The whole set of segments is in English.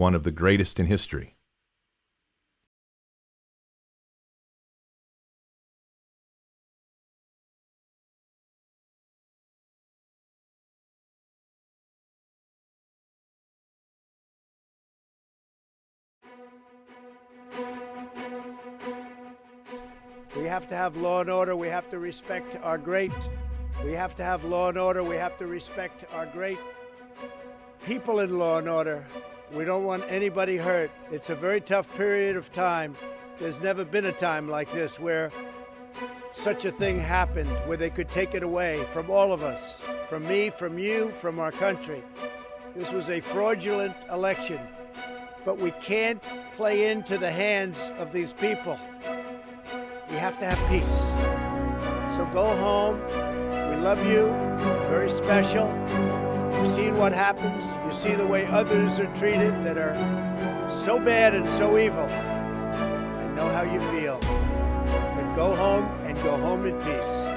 one of the greatest in history. We have to have law and order. We have to respect our great. We have to have law and order. We have to respect our great people in law and order. We don't want anybody hurt. It's a very tough period of time. There's never been a time like this where such a thing happened, where they could take it away from all of us, from me, from you, from our country. This was a fraudulent election, but we can't play into the hands of these people. We have to have peace. So go home. We love you. You're very special. You've seen what happens. You see the way others are treated that are so bad and so evil. I know how you feel. But go home and go home in peace.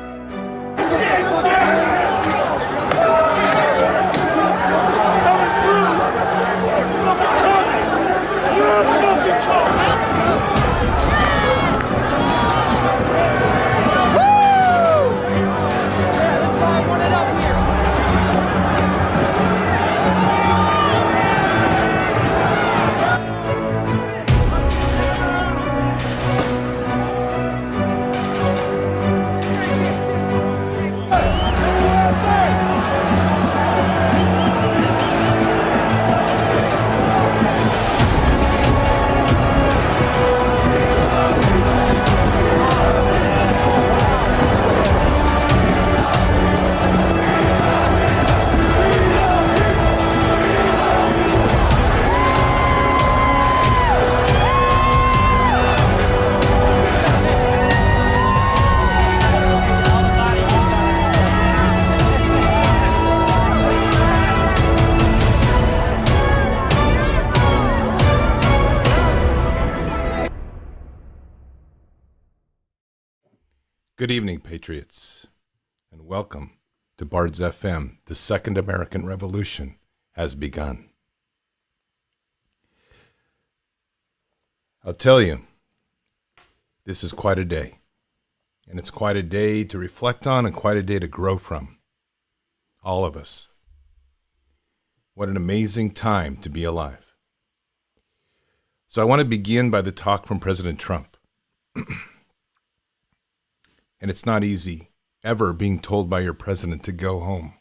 Good evening, Patriots, and welcome to Bard's FM. The Second American Revolution has begun. I'll tell you, this is quite a day, and it's quite a day to reflect on and quite a day to grow from. All of us. What an amazing time to be alive. So I want to begin by the talk from President Trump. And it's not easy, ever, being told by your president to go home.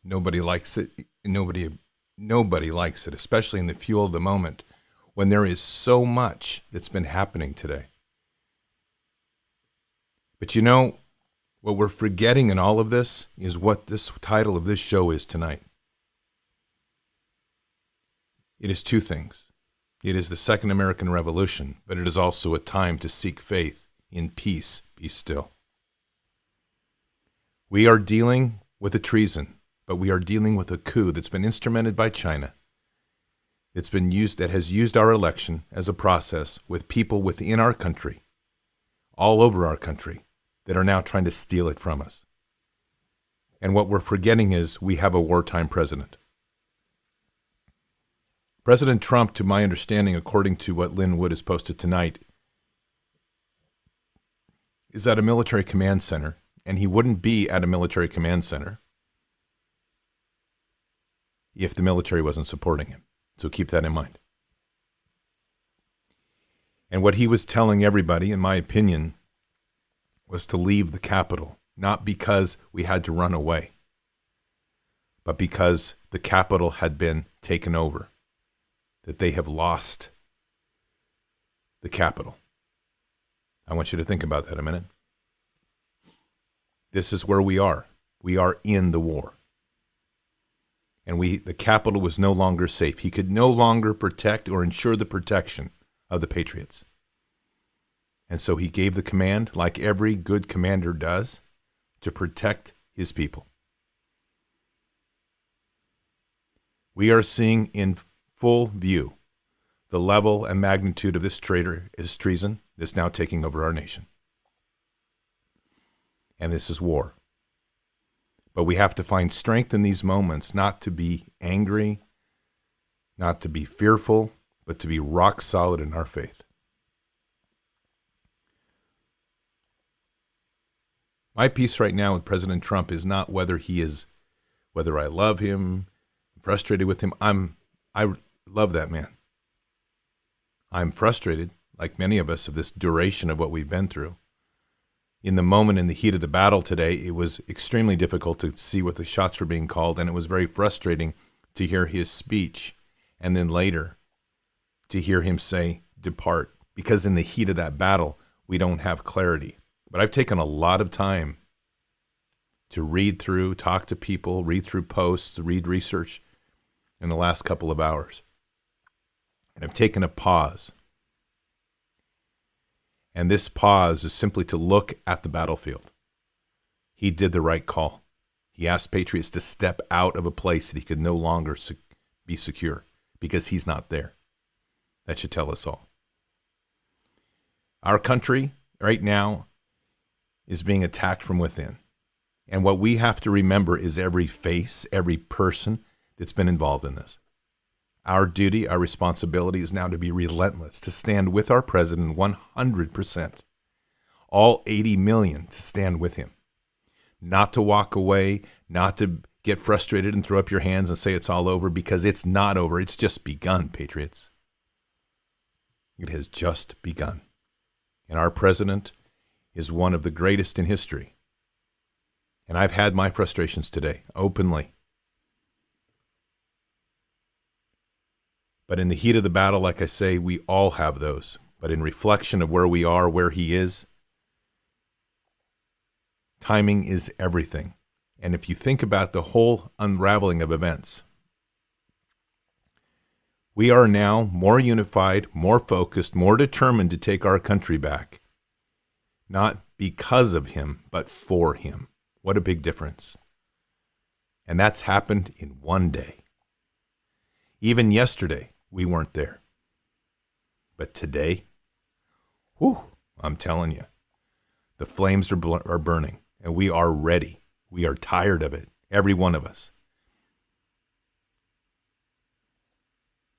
Nobody likes it. Nobody likes it, especially in the fuel of the moment, when there is so much that's been happening today. But you know, what we're forgetting in all of this is what this title of this show is tonight. It is two things. It is the Second American Revolution, but it is also a time to seek faith in peace. Be still. We are dealing with a treason, but we are dealing with a coup that's been instrumented by China. That has used our election as a process with people within our country, all over our country, that are now trying to steal it from us. And what we're forgetting is we have a wartime president. President Trump, to my understanding, according to what Lynn Wood has posted tonight, is at a military command center, and he wouldn't be at a military command center if the military wasn't supporting him. So keep that in mind. And what he was telling everybody, in my opinion, was to leave the Capitol, not because we had to run away, but because the Capitol had been taken over, that they have lost the Capitol. I want you to think about that a minute. This is where we are. We are in the war. And the Capitol was no longer safe. He could no longer protect or ensure the protection of the Patriots. And so he gave the command, like every good commander does, to protect his people. We are seeing in full view the level and magnitude of this treason that's now taking over our nation. And this is war. But we have to find strength in these moments, not to be angry, not to be fearful, but to be rock solid in our faith. My peace right now with President Trump is not whether I love him, frustrated with him. I love that man. I'm frustrated, like many of us, of this duration of what we've been through. In the moment, in the heat of the battle today, it was extremely difficult to see what the shots were being called, and it was very frustrating to hear his speech, and then later to hear him say, "Depart," because in the heat of that battle, we don't have clarity. But I've taken a lot of time to read through, talk to people, read through posts, read research in the last couple of hours. And I've taken a pause. And this pause is simply to look at the battlefield. He did the right call. He asked patriots to step out of a place that he could no longer be secure because he's not there. That should tell us all. Our country right now is being attacked from within. And what we have to remember is every face, every person that's been involved in this. Our duty, our responsibility is now to be relentless, to stand with our president 100%. All 80 million to stand with him. Not to walk away, not to get frustrated and throw up your hands and say it's all over, because it's not over. It's just begun, patriots. It has just begun. And our president is one of the greatest in history. And I've had my frustrations today, openly. But in the heat of the battle, like I say, we all have those. But in reflection of where we are, where he is, timing is everything. And if you think about the whole unraveling of events, we are now more unified, more focused, more determined to take our country back. Not because of him, but for him. What a big difference. And that's happened in one day. Even yesterday, we weren't there. But today, I'm telling you, the flames are burning, and we are ready. We are tired of it, every one of us.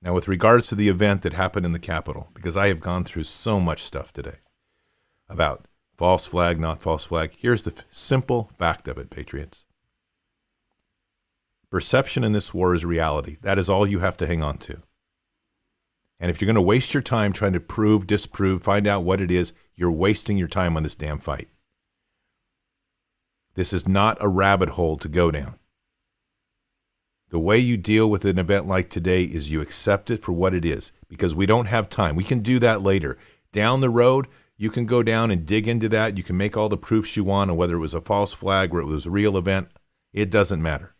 Now, with regards to the event that happened in the Capitol, because I have gone through so much stuff today about false flag, not false flag, here's the simple fact of it, patriots. Perception in this war is reality. That is all you have to hang on to. And if you're going to waste your time trying to prove, disprove, find out what it is, you're wasting your time on this damn fight. This is not a rabbit hole to go down. The way you deal with an event like today is you accept it for what it is, because we don't have time. We can do that later. Down the road, you can go down and dig into that. You can make all the proofs you want on whether it was a false flag or it was a real event. It doesn't matter.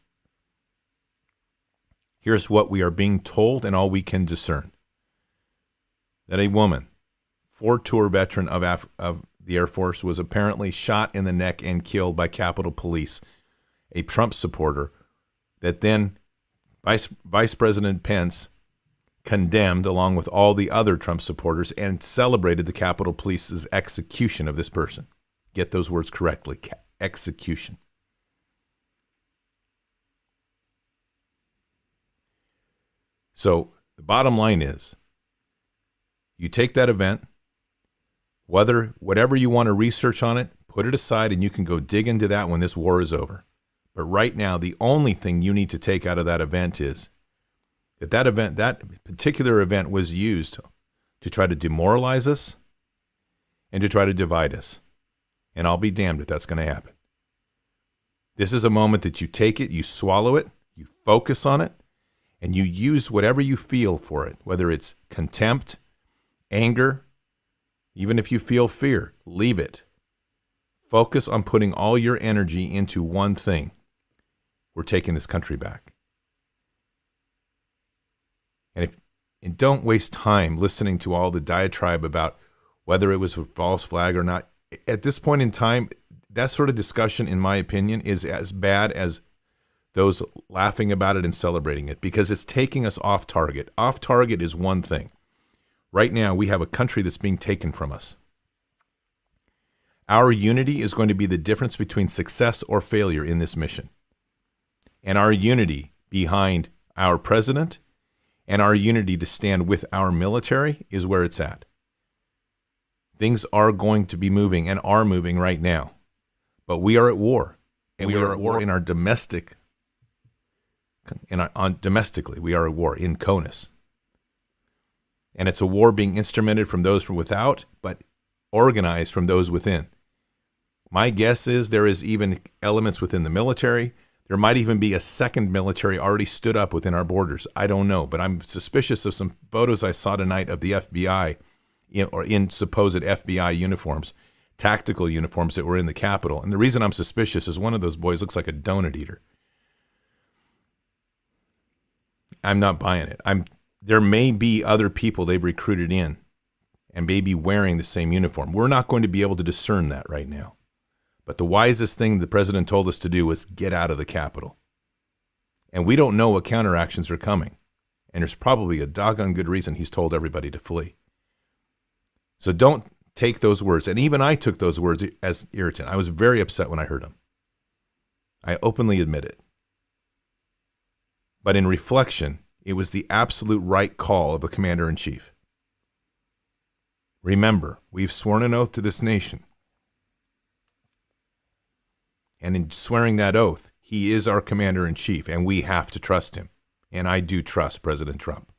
Here's what we are being told and all we can discern. That a woman, 4-tour veteran of the Air Force, was apparently shot in the neck and killed by Capitol Police, a Trump supporter, that then Vice President Pence condemned along with all the other Trump supporters and celebrated the Capitol Police's execution of this person. Get those words correctly, execution. So the bottom line is, you take that event, whatever you want to research on it, put it aside and you can go dig into that when this war is over. But right now, the only thing you need to take out of that event is that particular event was used to try to demoralize us and to try to divide us. And I'll be damned if that's going to happen. This is a moment that you take it, you swallow it, you focus on it, and you use whatever you feel for it, whether it's contempt, anger, even if you feel fear, leave it. Focus on putting all your energy into one thing. We're taking this country back. And don't waste time listening to all the diatribe about whether it was a false flag or not. At this point in time, that sort of discussion, in my opinion, is as bad as those laughing about it and celebrating it, because it's taking us off target. Off target is one thing. Right now, we have a country that's being taken from us. Our unity is going to be the difference between success or failure in this mission. And our unity behind our president and our unity to stand with our military is where it's at. Things are going to be moving and are moving right now. But we are at war. And we are at war in our domestic, domestically, we are at war in CONUS. And it's a war being instrumented from those from without, but organized from those within. My guess is there is even elements within the military. There might even be a second military already stood up within our borders. I don't know, but I'm suspicious of some photos I saw tonight of the FBI in supposed FBI uniforms, tactical uniforms that were in the Capitol. And the reason I'm suspicious is one of those boys looks like a donut eater. I'm not buying it. There may be other people they've recruited in and may be wearing the same uniform. We're not going to be able to discern that right now. But the wisest thing the president told us to do was get out of the Capitol. And we don't know what counteractions are coming. And there's probably a doggone good reason he's told everybody to flee. So don't take those words. And even I took those words as irritant. I was very upset when I heard them. I openly admit it. But in reflection, it was the absolute right call of the commander-in-chief. Remember, we've sworn an oath to this nation. And in swearing that oath, he is our commander-in-chief, and we have to trust him. And I do trust President Trump.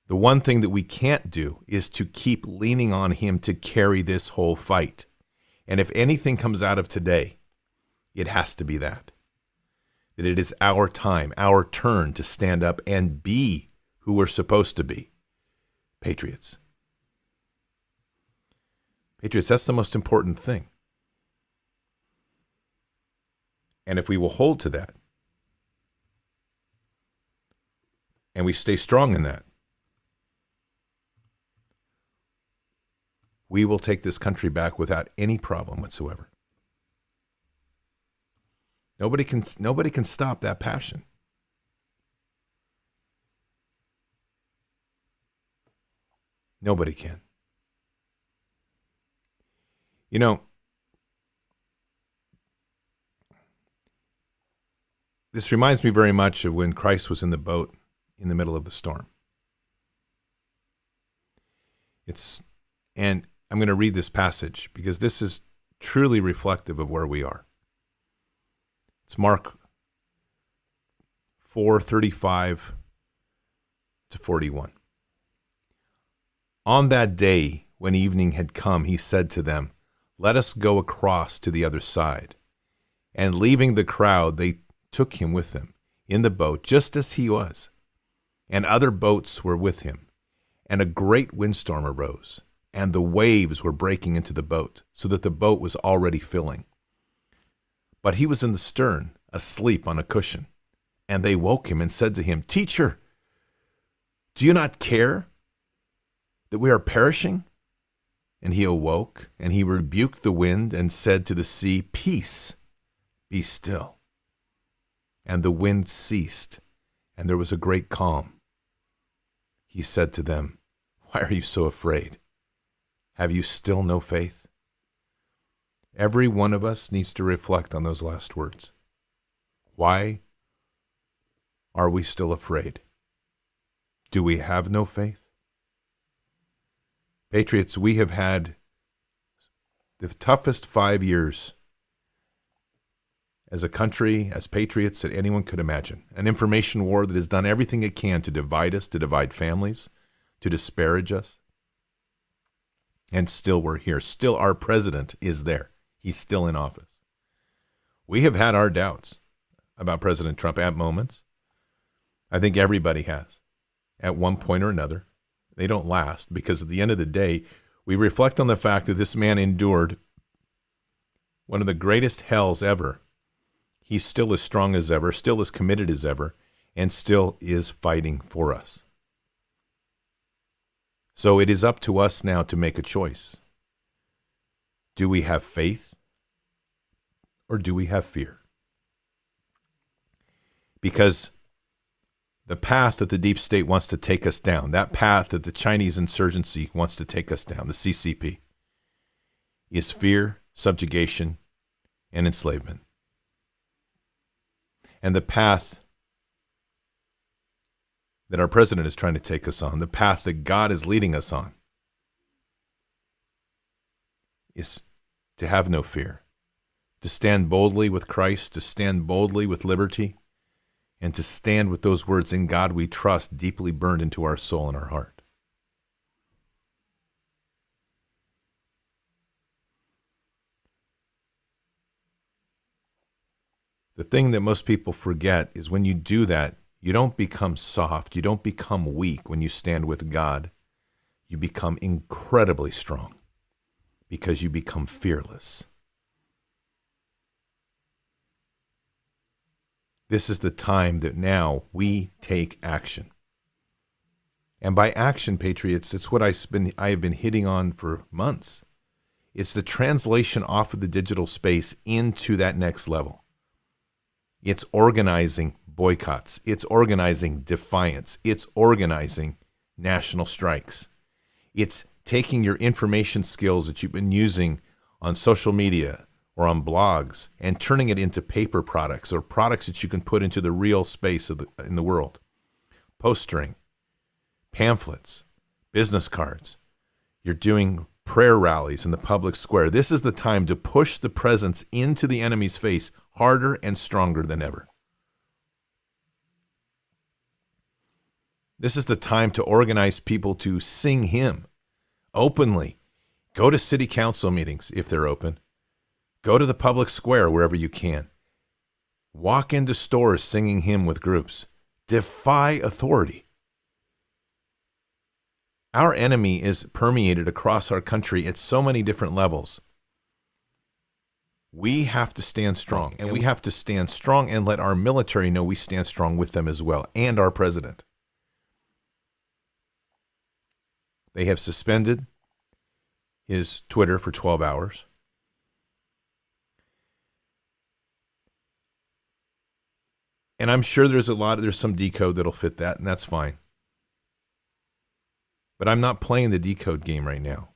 The one thing that we can't do is to keep leaning on him to carry this whole fight. And if anything comes out of today, it has to be that. That it is our time, our turn to stand up and be who we're supposed to be. Patriots. Patriots, that's the most important thing. And if we will hold to that, and we stay strong in that, we will take this country back without any problem whatsoever. Nobody can stop that passion. Nobody can. You know, this reminds me very much of when Christ was in the boat in the middle of the storm. And I'm going to read this passage because this is truly reflective of where we are. It's Mark 4:35 to 41. On that day, when evening had come, he said to them, "Let us go across to the other side." And leaving the crowd, they took him with them in the boat, just as he was. And other boats were with him. And a great windstorm arose, and the waves were breaking into the boat, so that the boat was already filling. But he was in the stern, asleep on a cushion. And they woke him and said to him, "Teacher, do you not care that we are perishing?" And he awoke, and he rebuked the wind and said to the sea, "Peace, be still." And the wind ceased, and there was a great calm. He said to them, "Why are you so afraid? Have you still no faith?" Every one of us needs to reflect on those last words. Why are we still afraid? Do we have no faith? Patriots, we have had the toughest 5 years as a country, as patriots, that anyone could imagine. An information war that has done everything it can to divide us, to divide families, to disparage us. And still we're here. Still our president is there. He's still in office. We have had our doubts about President Trump at moments. I think everybody has, at one point or another. They don't last, because at the end of the day, we reflect on the fact that this man endured one of the greatest hells ever. He's still as strong as ever, still as committed as ever, and still is fighting for us. So it is up to us now to make a choice. Do we have faith, or do we have fear? Because the path that the deep state wants to take us down, that path that the Chinese insurgency wants to take us down, the CCP, is fear, subjugation, and enslavement. And the path that our president is trying to take us on, the path that God is leading us on, is to have no fear, to stand boldly with Christ, to stand boldly with liberty, and to stand with those words, "In God we trust," deeply burned into our soul and our heart. The thing that most people forget is when you do that, you don't become soft, you don't become weak when you stand with God. You become incredibly strong because you become fearless. This is the time that now we take action. And by action, patriots, it's what I have been hitting on for months. It's the translation off of the digital space into that next level. It's organizing boycotts. It's organizing defiance. It's organizing national strikes. It's taking your information skills that you've been using on social media or on blogs and turning it into paper products or products that you can put into the real space in the world. Postering, pamphlets, business cards. You're doing prayer rallies in the public square. This is the time to push the presence into the enemy's face harder and stronger than ever. This is the time to organize people to sing hymn openly. Go to city council meetings if they're open. Go to the public square wherever you can. Walk into stores singing hymn with groups. Defy authority. Our enemy is permeated across our country at so many different levels. We have to stand strong, and we have to stand strong and let our military know we stand strong with them as well, and our president. They have suspended his Twitter for 12 hours. And I'm sure there's some decode that'll fit that, and that's fine. But I'm not playing the decode game right now.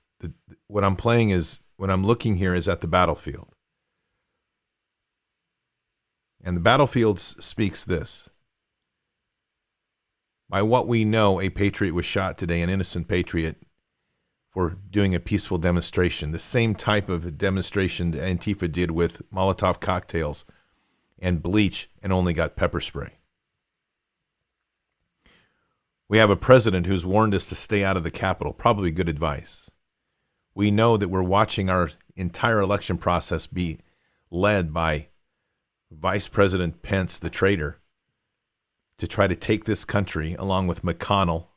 What I'm looking here is at the battlefield. And the battlefield speaks this. By what we know, a patriot was shot today, an innocent patriot, for doing a peaceful demonstration. The same type of demonstration that Antifa did with Molotov cocktails and bleach and only got pepper spray. We have a president who's warned us to stay out of the Capitol. Probably good advice. We know that we're watching our entire election process be led by Vice President Pence, the traitor, to try to take this country, along with McConnell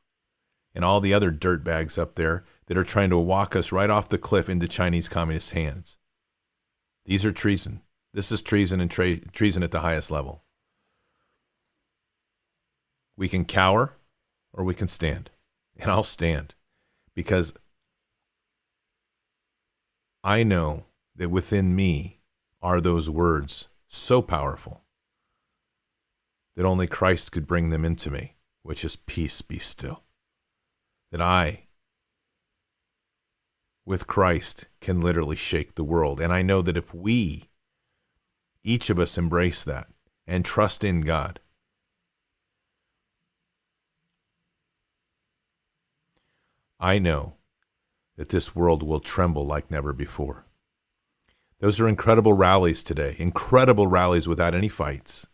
and all the other dirtbags up there that are trying to walk us right off the cliff into Chinese communist hands. These are treason. This is treason and treason at the highest level. We can cower or we can stand. And I'll stand because I know that within me are those words so powerful that only Christ could bring them into me, which is peace, be still. That I, with Christ, can literally shake the world. And I know that if we, each of us, embrace that and trust in God, I know that this world will tremble like never before. Those are incredible rallies today, incredible rallies without any fights.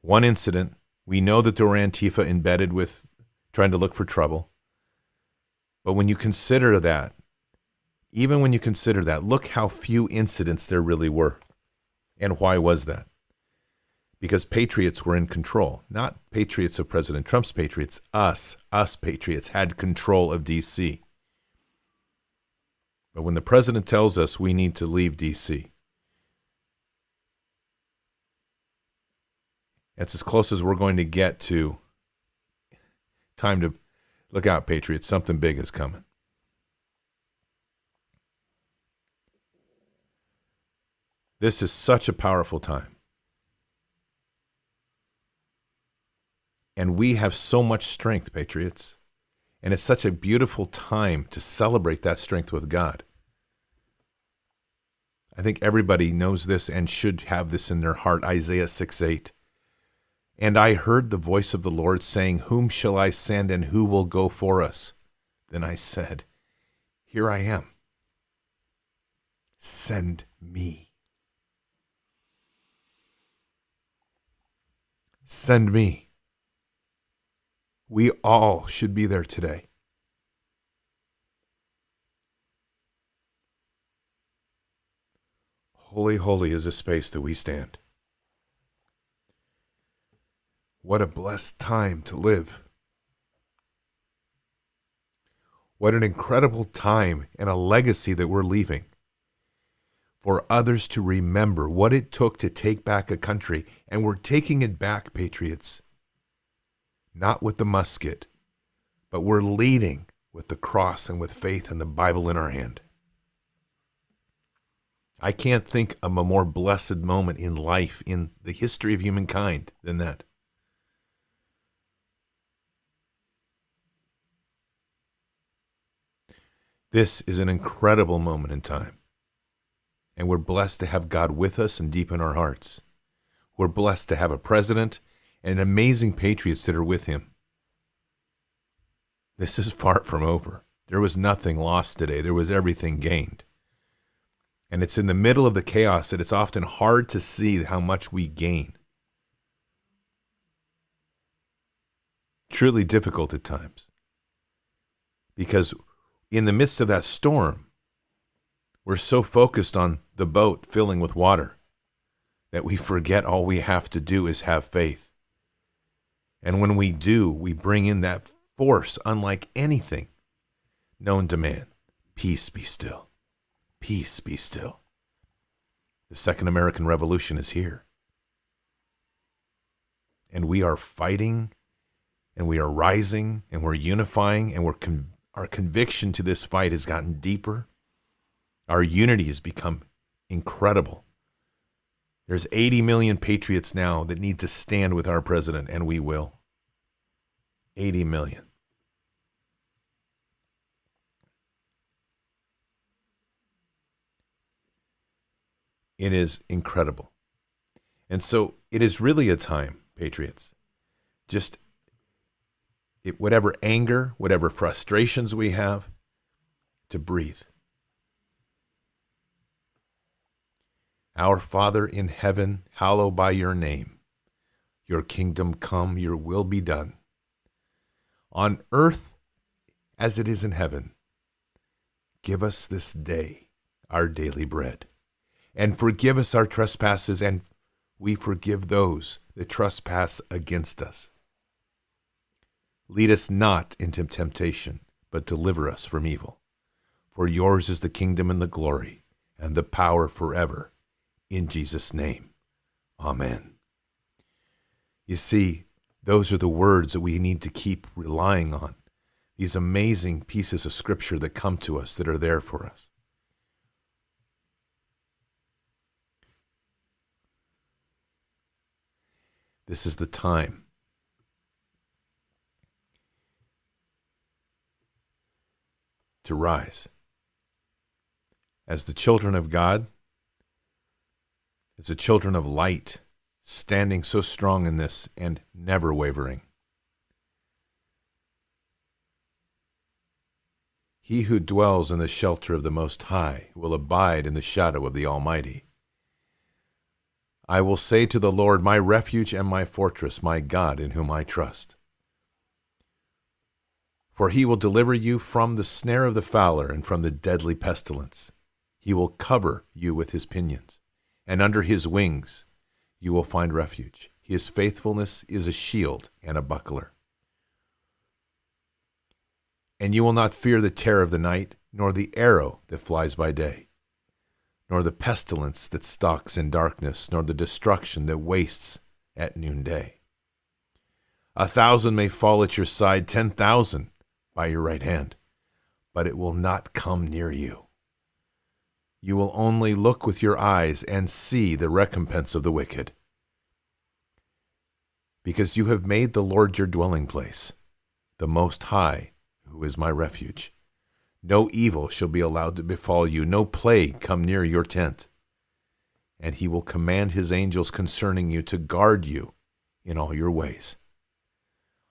One incident, we know that there were Antifa embedded with trying to look for trouble. But when you consider that, even when you consider that, look how few incidents there really were. And why was that? Because patriots were in control. Not patriots of President Trump's patriots. Us patriots had control of D.C. But when the president tells us we need to leave D.C., that's as close as we're going to get to time to look out, patriots. Something big is coming. This is such a powerful time. And we have so much strength, patriots. And it's such a beautiful time to celebrate that strength with God. I think everybody knows this and should have this in their heart. Isaiah 6:8. And I heard the voice of the Lord saying, Whom shall I send, and who will go for us? Then I said, Here I am. Send me. Send me. We all should be there today. Holy, holy is the space that we stand. What a blessed time to live. What an incredible time and a legacy that we're leaving for others to remember what it took to take back a country. And we're taking it back, patriots, not with the musket, but we're leading with the cross and with faith and the Bible in our hand. I can't think of a more blessed moment in life, in the history of humankind, than that. This is an incredible moment in time. And we're blessed to have God with us and deep in our hearts. We're blessed to have a president and amazing patriots that are with him. This is far from over. There was nothing lost today. There was everything gained. And it's in the middle of the chaos that it's often hard to see how much we gain. Truly difficult at times. Because in the midst of that storm, we're so focused on the boat filling with water that we forget all we have to do is have faith. And when we do, we bring in that force unlike anything known to man. Peace be still. Peace be still. The Second American Revolution is here. And we are fighting, and we are rising, and we're unifying, and our conviction to this fight has gotten deeper. Our unity has become incredible. There's 80 million patriots now that need to stand with our president, and we will. 80 million. It is incredible. And so it is really a time, patriots, just whatever anger, whatever frustrations we have, to breathe. Our Father in heaven, hallowed by your name. Your kingdom come, your will be done. On earth as it is in heaven. Give us this day our daily bread. And forgive us our trespasses, and we forgive those that trespass against us. Lead us not into temptation, but deliver us from evil. For yours is the kingdom and the glory and the power forever. In Jesus' name, amen. You see, those are the words that we need to keep relying on. These amazing pieces of scripture that come to us, that are there for us. This is the time to rise. As the children of God, as the children of light, standing so strong in this and never wavering. He who dwells in the shelter of the Most High will abide in the shadow of the Almighty. I will say to the Lord, my refuge and my fortress, my God in whom I trust. For he will deliver you from the snare of the fowler and from the deadly pestilence. He will cover you with his pinions, and under his wings you will find refuge. His faithfulness is a shield and a buckler. And you will not fear the terror of the night, nor the arrow that flies by day, nor the pestilence that stalks in darkness, nor the destruction that wastes at noonday. 1,000 may fall at your side, 10,000 by your right hand, but it will not come near you. You will only look with your eyes and see the recompense of the wicked. Because you have made the Lord your dwelling place, the Most High, who is my refuge. No evil shall be allowed to befall you, no plague come near your tent. And he will command his angels concerning you to guard you in all your ways.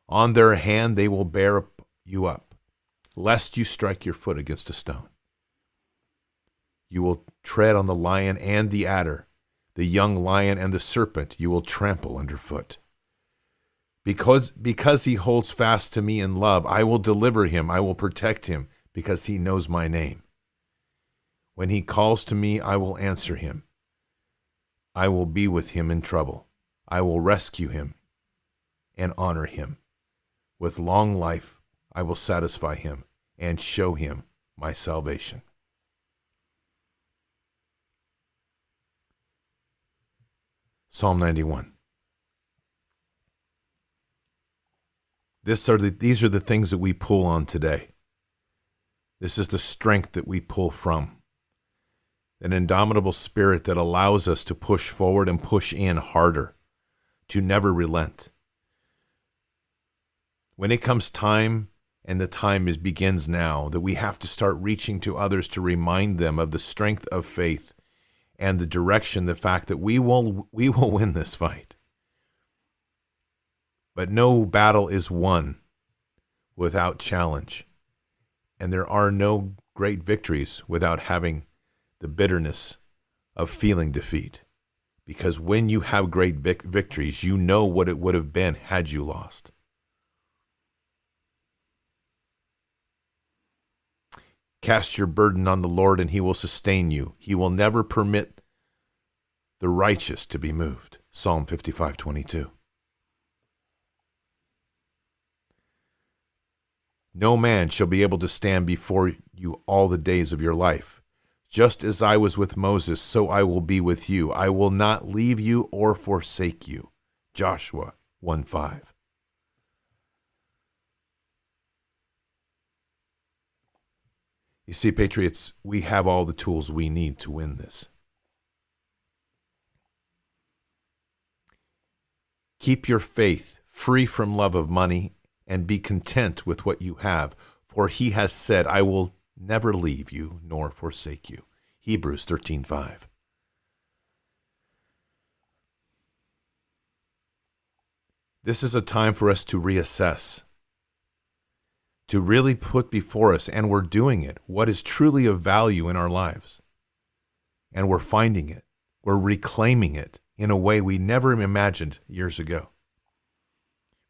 On their hand they will bear you up, lest you strike your foot against a stone. You will tread on the lion and the adder, the young lion and the serpent you will trample underfoot. Because he holds fast to me in love, I will deliver him, I will protect him, because he knows my name. When he calls to me, I will answer him. I will be with him in trouble. I will rescue him and honor him. With long life, I will satisfy him and show him my salvation. Psalm 91. These are the things that we pull on today. This is the strength that we pull from. An indomitable spirit that allows us to push forward and push in harder, to never relent. When it comes time, and the time begins now, that we have to start reaching to others to remind them of the strength of faith and the direction, the fact that we will win this fight. But no battle is won without challenge. And there are no great victories without having the bitterness of feeling defeat. Because when you have great victories, you know what it would have been had you lost. Cast your burden on the Lord and he will sustain you. He will never permit the righteous to be moved. Psalm 55:22. No man shall be able to stand before you all the days of your life. Just as I was with Moses, so I will be with you. I will not leave you or forsake you. Joshua 1:5. You see, Patriots, we have all the tools we need to win this. Keep your faith free from love of money and be content with what you have, for he has said, I will never leave you nor forsake you. Hebrews 13:5. This is a time for us to reassess, to really put before us, and we're doing it, what is truly of value in our lives. And we're finding it. We're reclaiming it in a way we never imagined years ago.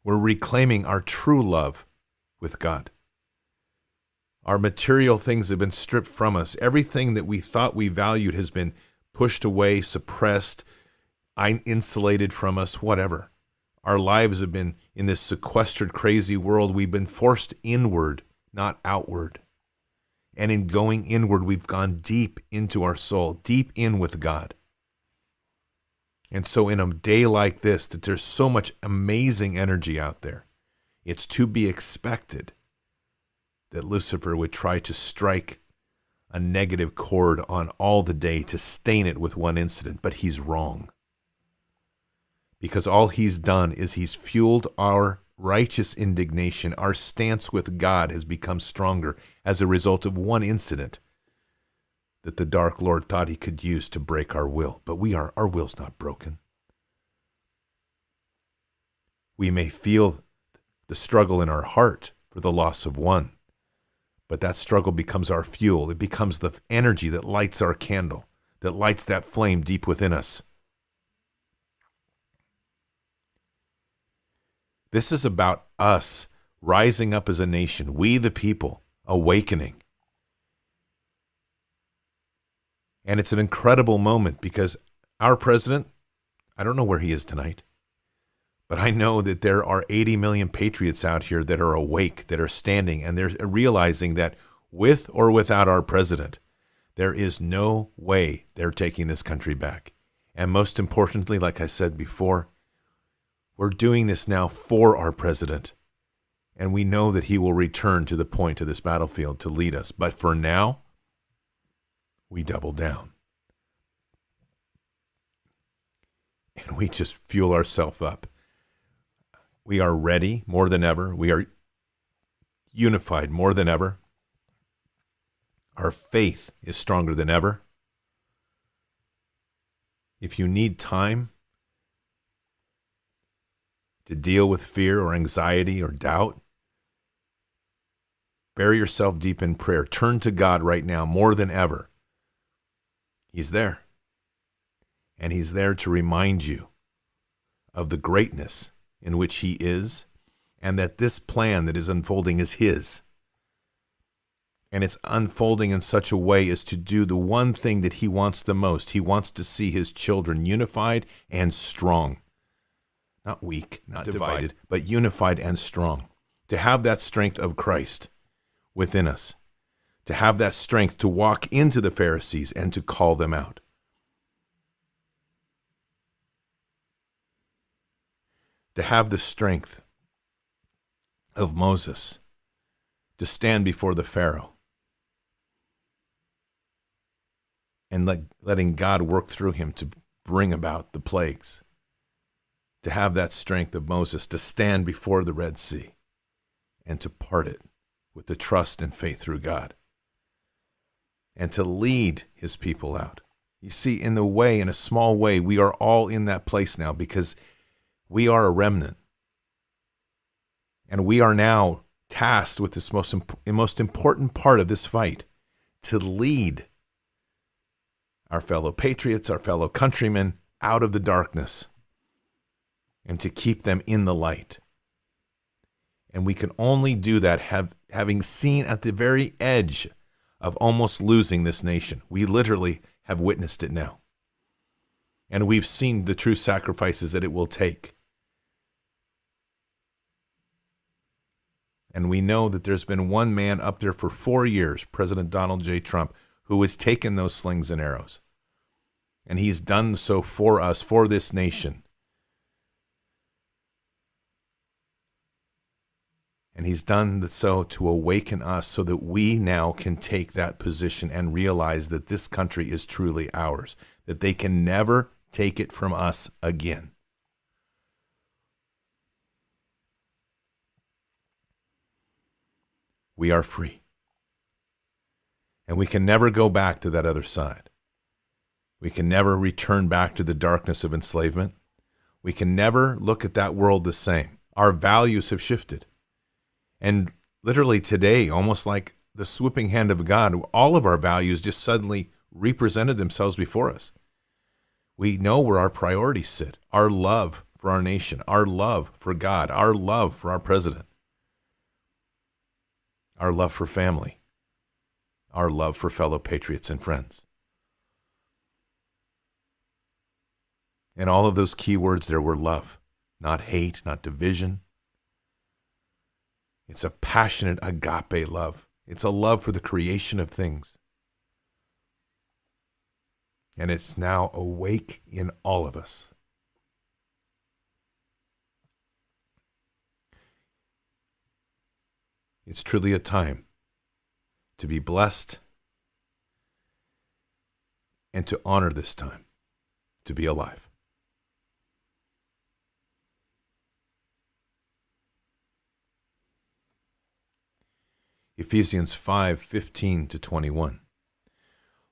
We're reclaiming our true love with God. Our material things have been stripped from us. Everything that we thought we valued has been pushed away, suppressed, insulated from us, whatever. Our lives have been in this sequestered, crazy world. We've been forced inward, not outward. And in going inward, we've gone deep into our soul, deep in with God. And so in a day like this, that there's so much amazing energy out there, it's to be expected that Lucifer would try to strike a negative chord on all the day to stain it with one incident, but he's wrong. Because all he's done is he's fueled our righteous indignation. Our stance with God has become stronger as a result of one incident that the Dark Lord thought he could use to break our will. But our will's not broken. We may feel the struggle in our heart for the loss of one, but that struggle becomes our fuel. It becomes the energy that lights our candle, that lights that flame deep within us. This is about us rising up as a nation, we the people, awakening. And it's an incredible moment because our president, I don't know where he is tonight, but I know that there are 80 million patriots out here that are awake, that are standing, and they're realizing that with or without our president, there is no way they're taking this country back. And most importantly, like I said before, we're doing this now for our president, and we know that he will return to the point of this battlefield to lead us. But for now, we double down. And we just fuel ourselves up. We are ready more than ever. We are unified more than ever. Our faith is stronger than ever. If you need time, to deal with fear or anxiety or doubt, bury yourself deep in prayer. Turn to God right now more than ever. He's there. And He's there to remind you of the greatness in which He is, and that this plan that is unfolding is His. And it's unfolding in such a way as to do the one thing that He wants the most. He wants to see His children unified and strong. Not weak, not divided, but unified and strong. To have that strength of Christ within us. To have that strength to walk into the Pharisees and to call them out. To have the strength of Moses to stand before the Pharaoh and letting God work through him to bring about the plagues. To have that strength of Moses to stand before the Red Sea and to part it with the trust and faith through God. And to lead his people out. You see, in a small way, we are all in that place now because we are a remnant. And we are now tasked with this most important part of this fight, to lead our fellow patriots, our fellow countrymen out of the darkness and to keep them in the light. And we can only do that having seen at the very edge of almost losing this nation. We literally have witnessed it now. And we've seen the true sacrifices that it will take. And we know that there's been one man up there for 4 years, President Donald J. Trump, who has taken those slings and arrows. And he's done so for us, for this nation. And he's done so to awaken us so that we now can take that position and realize that this country is truly ours, that they can never take it from us again. We are free. And we can never go back to that other side. We can never return back to the darkness of enslavement. We can never look at that world the same. Our values have shifted. And literally today, almost like the swooping hand of God, all of our values just suddenly represented themselves before us. We know where our priorities sit. Our love for our nation, our love for God, our love for our president, our love for family, our love for fellow patriots and friends. And all of those key words there were love, not hate, not division. It's a passionate agape love. It's a love for the creation of things. And it's now awake in all of us. It's truly a time to be blessed and to honor this time, to be alive. Ephesians 5:15-21.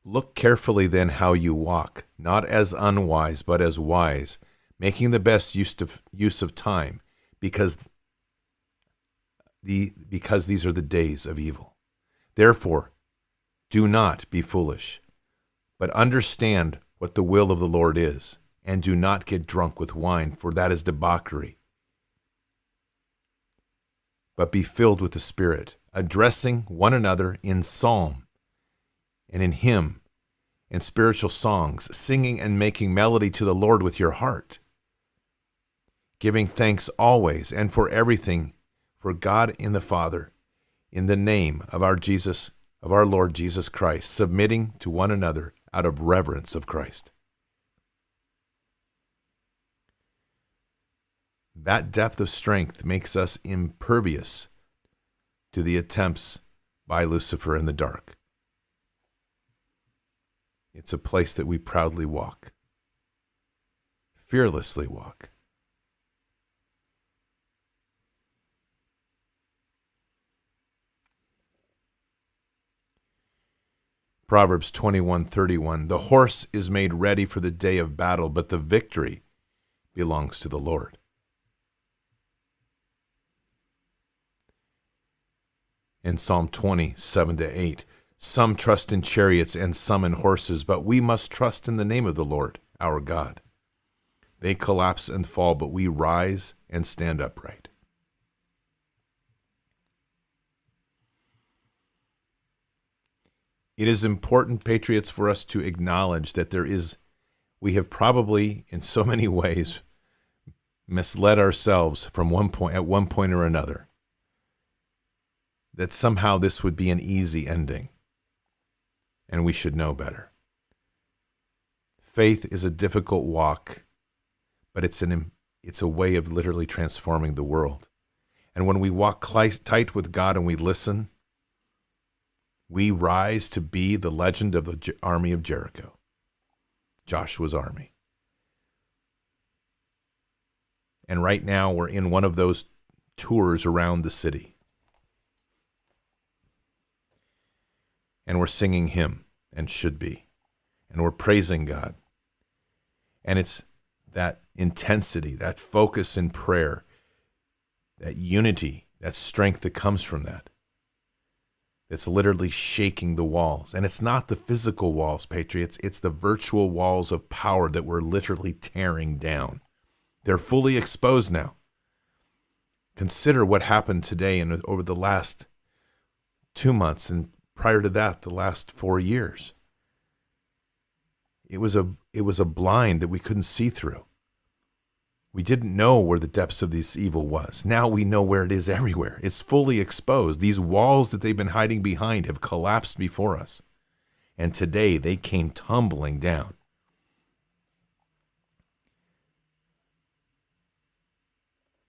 Look carefully then how you walk, not as unwise, but as wise, making the best use of time, because these are the days of evil. Therefore, do not be foolish, but understand what the will of the Lord is, and do not get drunk with wine, for that is debauchery. But be filled with the Spirit, addressing one another in psalm and in hymn and spiritual songs, singing and making melody to the Lord with your heart, giving thanks always and for everything for God in the Father, in the name of our Lord Jesus Christ, submitting to one another out of reverence of Christ. That depth of strength makes us impervious to the attempts by Lucifer in the dark. It's a place that we proudly walk, fearlessly walk. Proverbs 21:31, the horse is made ready for the day of battle, but the victory belongs to the Lord. in Psalm 20, 7-8. Some trust in chariots and some in horses, but we must trust in the name of the Lord, our God. They collapse and fall, but we rise and stand upright. It is important, patriots, for us to acknowledge that we have probably, in so many ways, misled ourselves from at one point or another, that somehow this would be an easy ending, and we should know better. Faith is a difficult walk, but it's a way of literally transforming the world. And when we walk tight with God and we listen, we rise to be the legend of the army of Jericho, Joshua's army. And right now we're in one of those tours around the city. And we're singing hymn, and should be. And we're praising God. And it's that intensity, that focus in prayer, that unity, that strength that comes from that. It's literally shaking the walls. And it's not the physical walls, patriots. It's the virtual walls of power that we're literally tearing down. They're fully exposed now. Consider what happened today and over the last 2 months, and prior to that, the last 4 years. It was a blind that we couldn't see through. We didn't know where the depths of this evil was. Now we know where it is everywhere. It's fully exposed. These walls that they've been hiding behind have collapsed before us. And today they came tumbling down.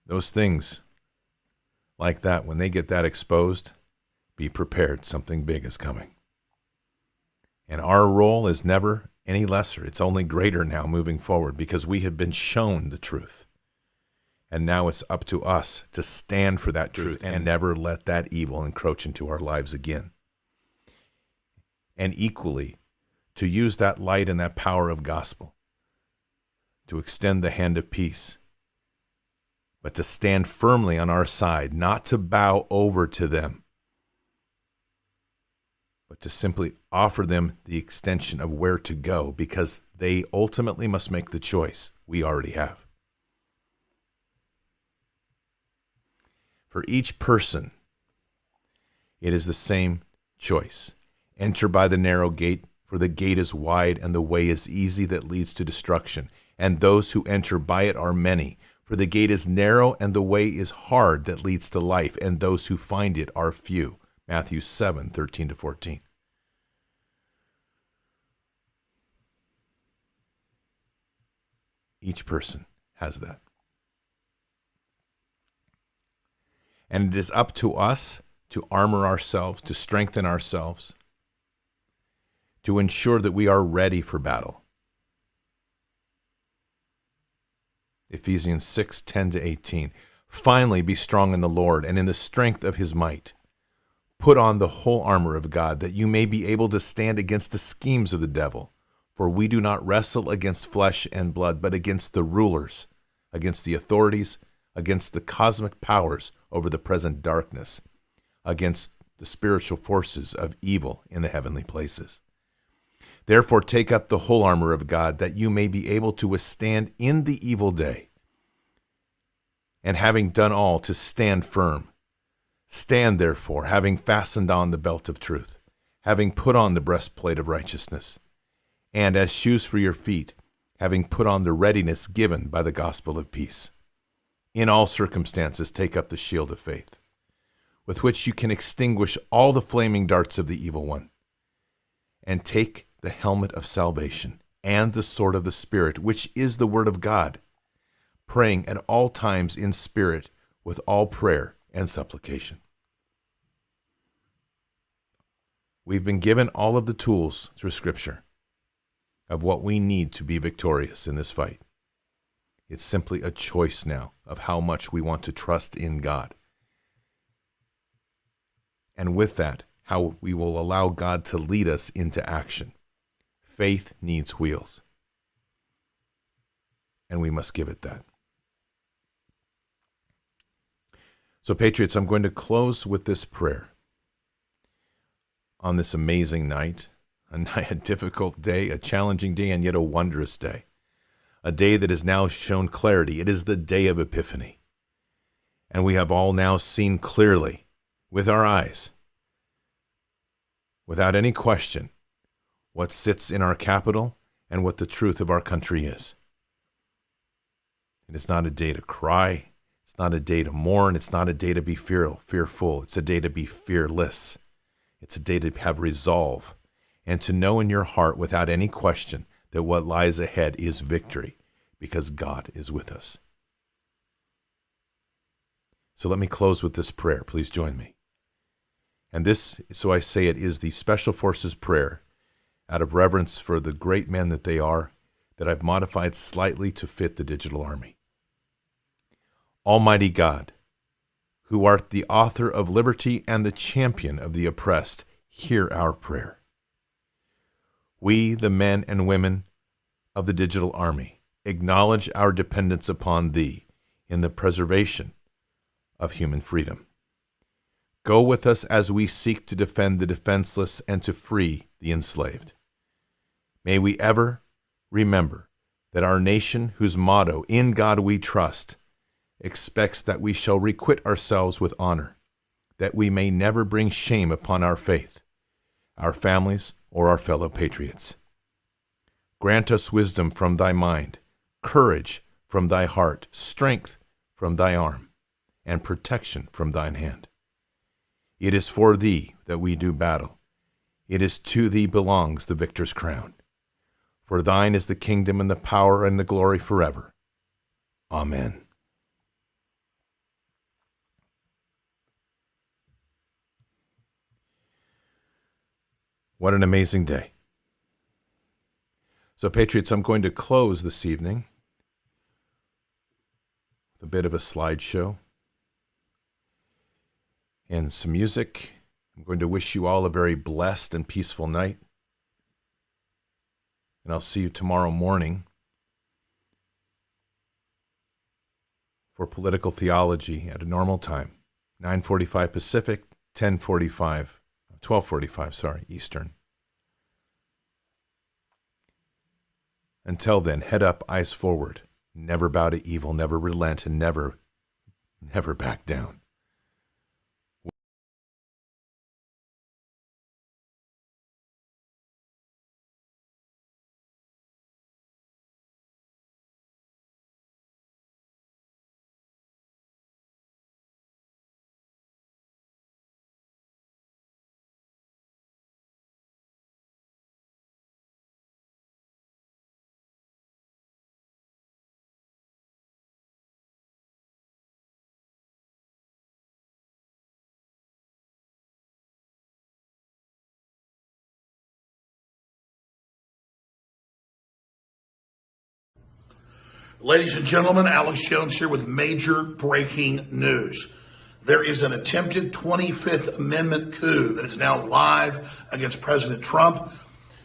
Those things like that, when they get that exposed, be prepared. Something big is coming. And our role is never any lesser. It's only greater now moving forward because we have been shown the truth. And now it's up to us to stand for that truth and never let that evil encroach into our lives again. And equally, to use that light and that power of gospel to extend the hand of peace, but to stand firmly on our side, not to bow over to them, but to simply offer them the extension of where to go, because they ultimately must make the choice we already have. For each person, it is the same choice. Enter by the narrow gate, for the gate is wide and the way is easy that leads to destruction, and those who enter by it are many. For the gate is narrow and the way is hard that leads to life, and those who find it are few. Matthew 7:13-14. Each person has that. And it is up to us to armor ourselves, to strengthen ourselves, to ensure that we are ready for battle. Ephesians 6:10-18. Finally, be strong in the Lord and in the strength of his might. Put on the whole armor of God, that you may be able to stand against the schemes of the devil. For we do not wrestle against flesh and blood, but against the rulers, against the authorities, against the cosmic powers over the present darkness, against the spiritual forces of evil in the heavenly places. Therefore, take up the whole armor of God, that you may be able to withstand in the evil day. And having done all, to stand firm. Stand therefore, having fastened on the belt of truth, having put on the breastplate of righteousness, and as shoes for your feet, having put on the readiness given by the gospel of peace. In all circumstances, take up the shield of faith, with which you can extinguish all the flaming darts of the evil one, and take the helmet of salvation and the sword of the Spirit, which is the word of God, praying at all times in spirit with all prayer and supplication. We've been given all of the tools through Scripture of what we need to be victorious in this fight. It's simply a choice now of how much we want to trust in God. And with that, how we will allow God to lead us into action. Faith needs wheels, and we must give it that. So, Patriots, I'm going to close with this prayer. on this amazing night, a difficult day, a challenging day, and yet a wondrous day. A day that has now shown clarity. It is the day of Epiphany. And we have all now seen clearly with our eyes, without any question, what sits in our capital and what the truth of our country is. It is not a day to cry. It's not a day to mourn. It's not a day to be fearful. It's a day to be fearless. It's a day to have resolve and to know in your heart without any question that what lies ahead is victory because God is with us. So let me close with this prayer. Please join me. And this, so I say it, is the Special Forces prayer out of reverence for the great men that they are, that I've modified slightly to fit the digital army. Almighty God, who art the author of liberty and the champion of the oppressed, hear our prayer. We, the men and women of the digital army, acknowledge our dependence upon Thee in the preservation of human freedom. Go with us as we seek to defend the defenseless and to free the enslaved. May we ever remember that our nation, whose motto, "In God we trust," expects that we shall requite ourselves with honor, that we may never bring shame upon our faith, our families, or our fellow patriots. Grant us wisdom from Thy mind, courage from Thy heart, strength from Thy arm, and protection from Thine hand. It is for Thee that we do battle. It is to Thee belongs the victor's crown. For Thine is the kingdom and the power and the glory forever. Amen. What an amazing day. So, Patriots, I'm going to close this evening with a bit of a slideshow and some music. I'm going to wish you all a very blessed and peaceful night. And I'll see you tomorrow morning for Political Theology at a normal time, 9:45 Pacific, 12:45 Eastern. Until then, head up, eyes forward. Never bow to evil, never relent, and never back down. Ladies and gentlemen, Alex Jones here with major breaking news. There is an attempted 25th Amendment coup that is now live against President Trump.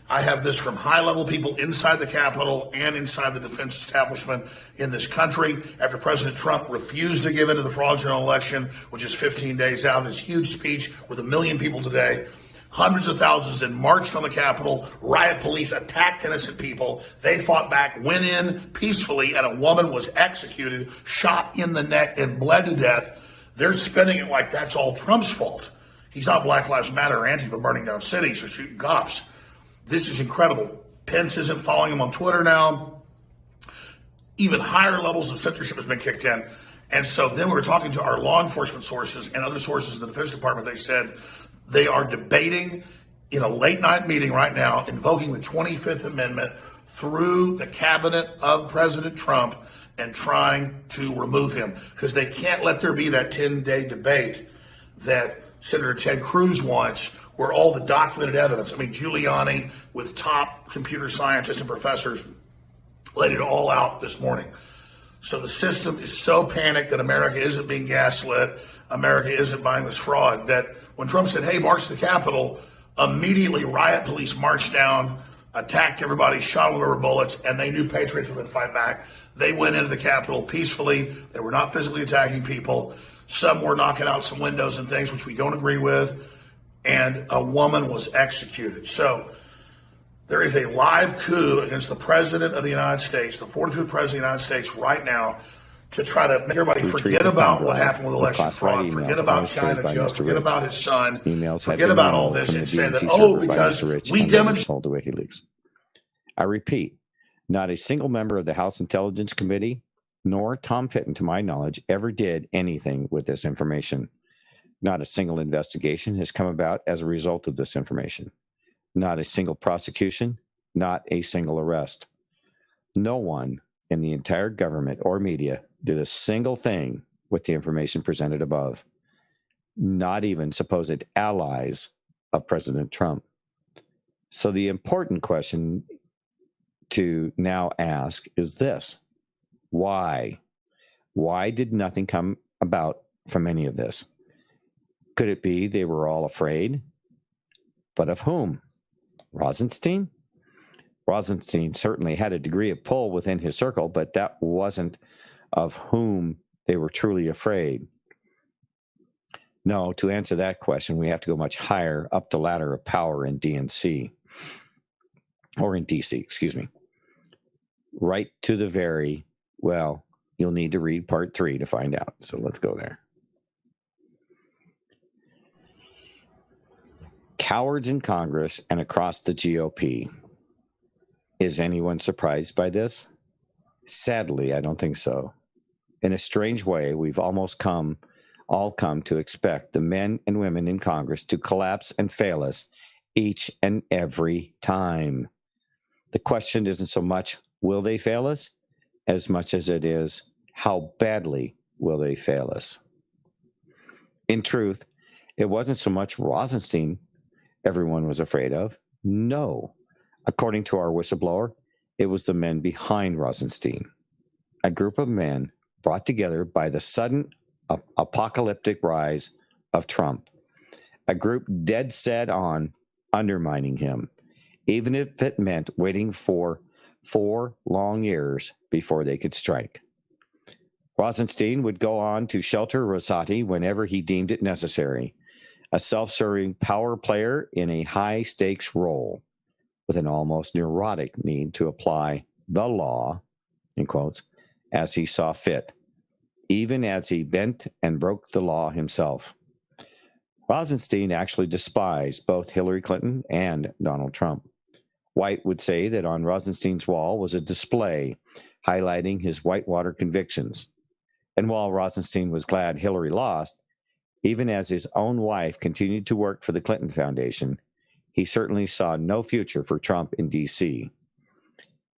I have this from high-level people inside the Capitol and inside the defense establishment in this country after President Trump refused to give in to the fraudulent election, which is 15 days out. His huge speech with 1 million people today. Hundreds of thousands then marched on the Capitol. Riot police attacked innocent people. They fought back, went in peacefully, and a woman was executed, shot in the neck, and bled to death. They're spinning it like that's all Trump's fault. He's not Black Lives Matter or Antifa burning down cities or shooting cops. This is incredible. Pence isn't following him on Twitter now. Even higher levels of censorship has been kicked in. And so then we were talking to our law enforcement sources and other sources in the Defense Department. They said they are debating in a late night meeting right now, invoking the 25th Amendment through the cabinet of President Trump and trying to remove him because they can't let there be that 10-day debate that Senator Ted Cruz wants where all the documented evidence, Giuliani with top computer scientists and professors laid it all out this morning. So the system is so panicked that America isn't being gaslit, America isn't buying this fraud, that when Trump said, hey, march to the Capitol, immediately riot police marched down, attacked everybody, shot them with rubber bullets, and they knew patriots were going to fight back. They went into the Capitol peacefully. They were not physically attacking people. Some were knocking out some windows and things, which we don't agree with. and a woman was executed. So there is a live coup against the President of the United States, the 45th President of the United States right now, to try to make everybody forget about what happened with election fraud, forget about China Joe, forget about his son, forget about all this, and say that, oh, because we demonstrated. WikiLeaks. I repeat, not a single member of the House Intelligence Committee, nor Tom Fitton, to my knowledge, ever did anything with this information. Not a single investigation has come about as a result of this information. Not a single prosecution, not a single arrest. No one in the entire government or media did a single thing with the information presented above. Not even supposed allies of President Trump. So the important question to now ask is this: why? Why did nothing come about from any of this? Could it be they were all afraid? But of whom? Rosenstein? Rosenstein certainly had a degree of pull within his circle, but that wasn't of whom they were truly afraid. No, to answer that question, we have to go much higher up the ladder of power in DNC, or in DC, excuse me. Right to the very, well, you'll need to read part 3 to find out. So let's go there. Cowards in Congress and across the GOP. Is anyone surprised by this? Sadly, I don't think so. In a strange way, we've almost all come to expect the men and women in Congress to collapse and fail us each and every time. The question isn't so much, will they fail us, as much as it is, how badly will they fail us? In truth, it wasn't so much Rosenstein everyone was afraid of. No. According to our whistleblower, it was the men behind Rosenstein, a group of men brought together by the sudden apocalyptic rise of Trump, a group dead set on undermining him, even if it meant waiting for 4 long years before they could strike. Rosenstein would go on to shelter Rosati whenever he deemed it necessary, a self-serving power player in a high-stakes role, with an almost neurotic need to apply the law, in quotes, as he saw fit, even as he bent and broke the law himself. Rosenstein actually despised both Hillary Clinton and Donald Trump. White would say that on Rosenstein's wall was a display highlighting his whitewater convictions. And while Rosenstein was glad Hillary lost, even as his own wife continued to work for the Clinton Foundation, he certainly saw no future for Trump in D.C.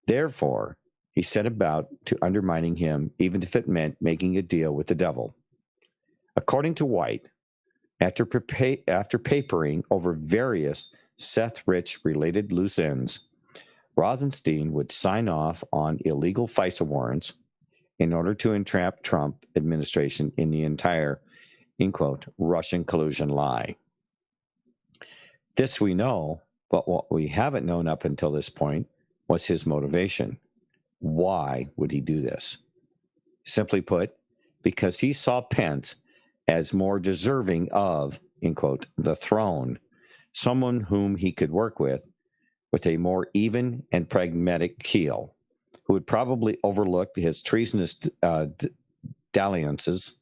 Therefore, he set about to undermining him, even if it meant making a deal with the devil. According to White, after papering over various Seth Rich-related loose ends, Rosenstein would sign off on illegal FISA warrants in order to entrap Trump administration in the entire, in quote, Russian collusion lie. This we know, but what we haven't known up until this point was his motivation. Why would he do this? Simply put, because he saw Pence as more deserving of, in quote, the throne, someone whom he could work with a more even and pragmatic keel, who would probably overlook his treasonous dalliances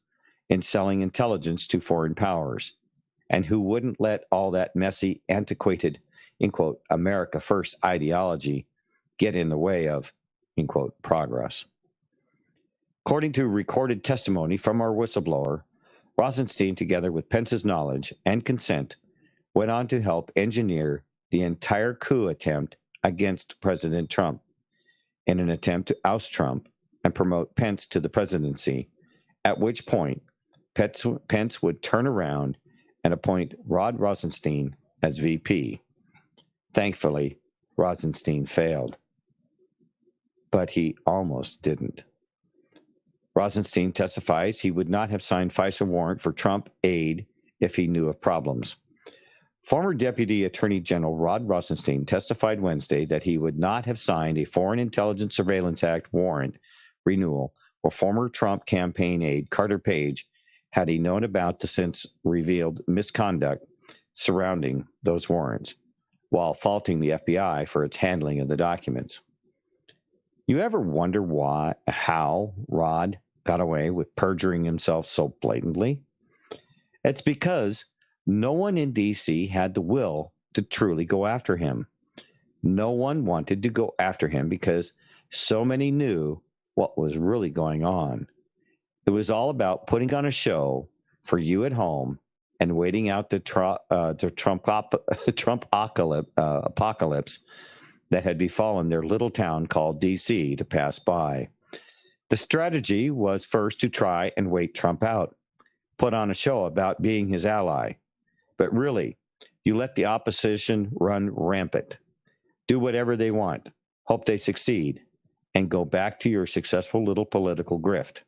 in selling intelligence to foreign powers, and who wouldn't let all that messy, antiquated, in quote, America First ideology get in the way of, in quote, progress. According to recorded testimony from our whistleblower, Rosenstein, together with Pence's knowledge and consent, went on to help engineer the entire coup attempt against President Trump in an attempt to oust Trump and promote Pence to the presidency, at which point Pence would turn around and appoint Rod Rosenstein as VP. Thankfully, Rosenstein failed. But he almost didn't. Rosenstein testifies he would not have signed FISA warrant for Trump aid if he knew of problems. Former Deputy Attorney General Rod Rosenstein testified Wednesday that he would not have signed a Foreign Intelligence Surveillance Act warrant renewal for former Trump campaign aide Carter Page had he known about the since revealed misconduct surrounding those warrants, while faulting the FBI for its handling of the documents. You ever wonder how Rod got away with perjuring himself so blatantly? It's because no one in D.C. had the will to truly go after him. No one wanted to go after him because so many knew what was really going on. It was all about putting on a show for you at home and waiting out the Trump apocalypse that had befallen their little town called D.C. to pass by. The strategy was first to try and wait Trump out, put on a show about being his ally. But really, you let the opposition run rampant, do whatever they want, hope they succeed, and go back to your successful little political grift,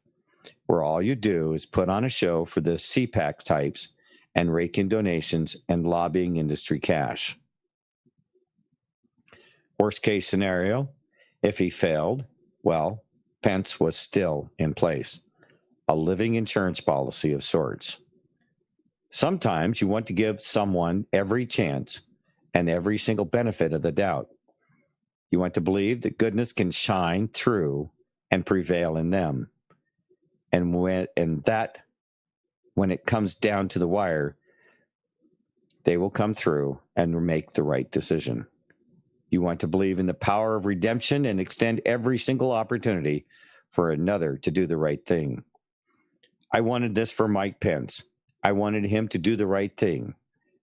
where all you do is put on a show for the CPAC types and rake in donations and lobbying industry cash. Worst case scenario, if he failed, well, Pence was still in place, a living insurance policy of sorts. Sometimes you want to give someone every chance and every single benefit of the doubt. You want to believe that goodness can shine through and prevail in them. And when it comes down to the wire, they will come through and make the right decision. You want to believe in the power of redemption and extend every single opportunity for another to do the right thing. I wanted this for Mike Pence. I wanted him to do the right thing.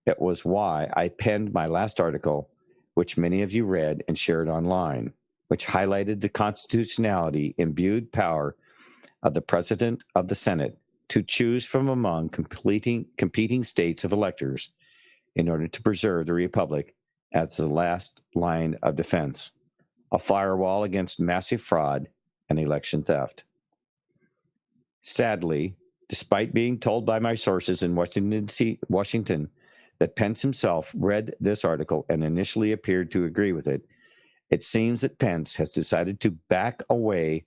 It was why I penned my last article, which many of you read and shared online, which highlighted the constitutionality imbued power of the President of the Senate to choose from among competing states of electors in order to preserve the Republic as the last line of defense, a firewall against massive fraud and election theft. Sadly, despite being told by my sources in Washington that Pence himself read this article and initially appeared to agree with it, it seems that Pence has decided to back away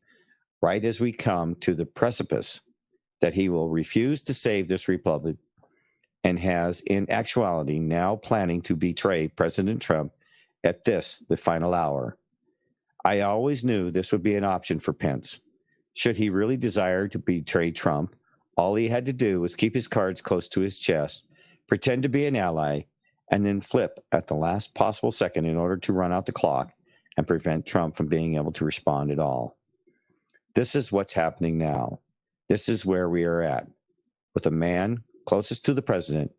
right as we come to the precipice that he will refuse to save this republic and has in actuality now planning to betray President Trump at the final hour. I always knew this would be an option for Pence. Should he really desire to betray Trump, all he had to do was keep his cards close to his chest, pretend to be an ally, and then flip at the last possible second in order to run out the clock and prevent Trump from being able to respond at all. This is what's happening now. This is where we are at, with a man closest to the president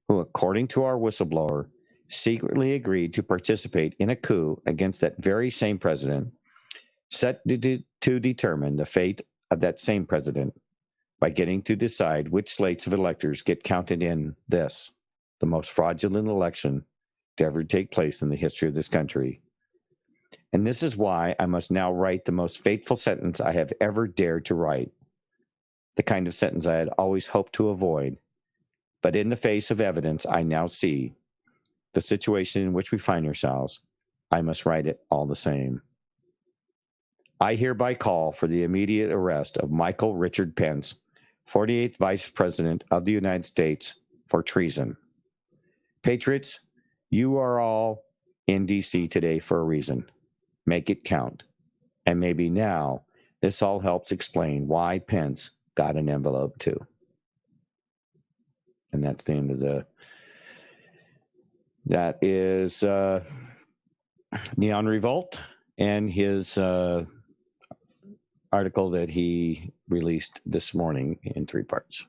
who, according to our whistleblower, secretly agreed to participate in a coup against that very same president, set to determine the fate of that same president by getting to decide which slates of electors get counted in this, the most fraudulent election to ever take place in the history of this country. And this is why I must now write the most fateful sentence I have ever dared to write, the kind of sentence I had always hoped to avoid. But in the face of evidence I now see, the situation in which we find ourselves, I must write it all the same. I hereby call for the immediate arrest of Michael Richard Pence, 48th Vice President of the United States, for treason. Patriots, you are all in D.C. today for a reason. Make it count. And maybe now this all helps explain why Pence got an envelope too. And that's the end of that is Neon Revolt and his article that he released this morning in 3 parts.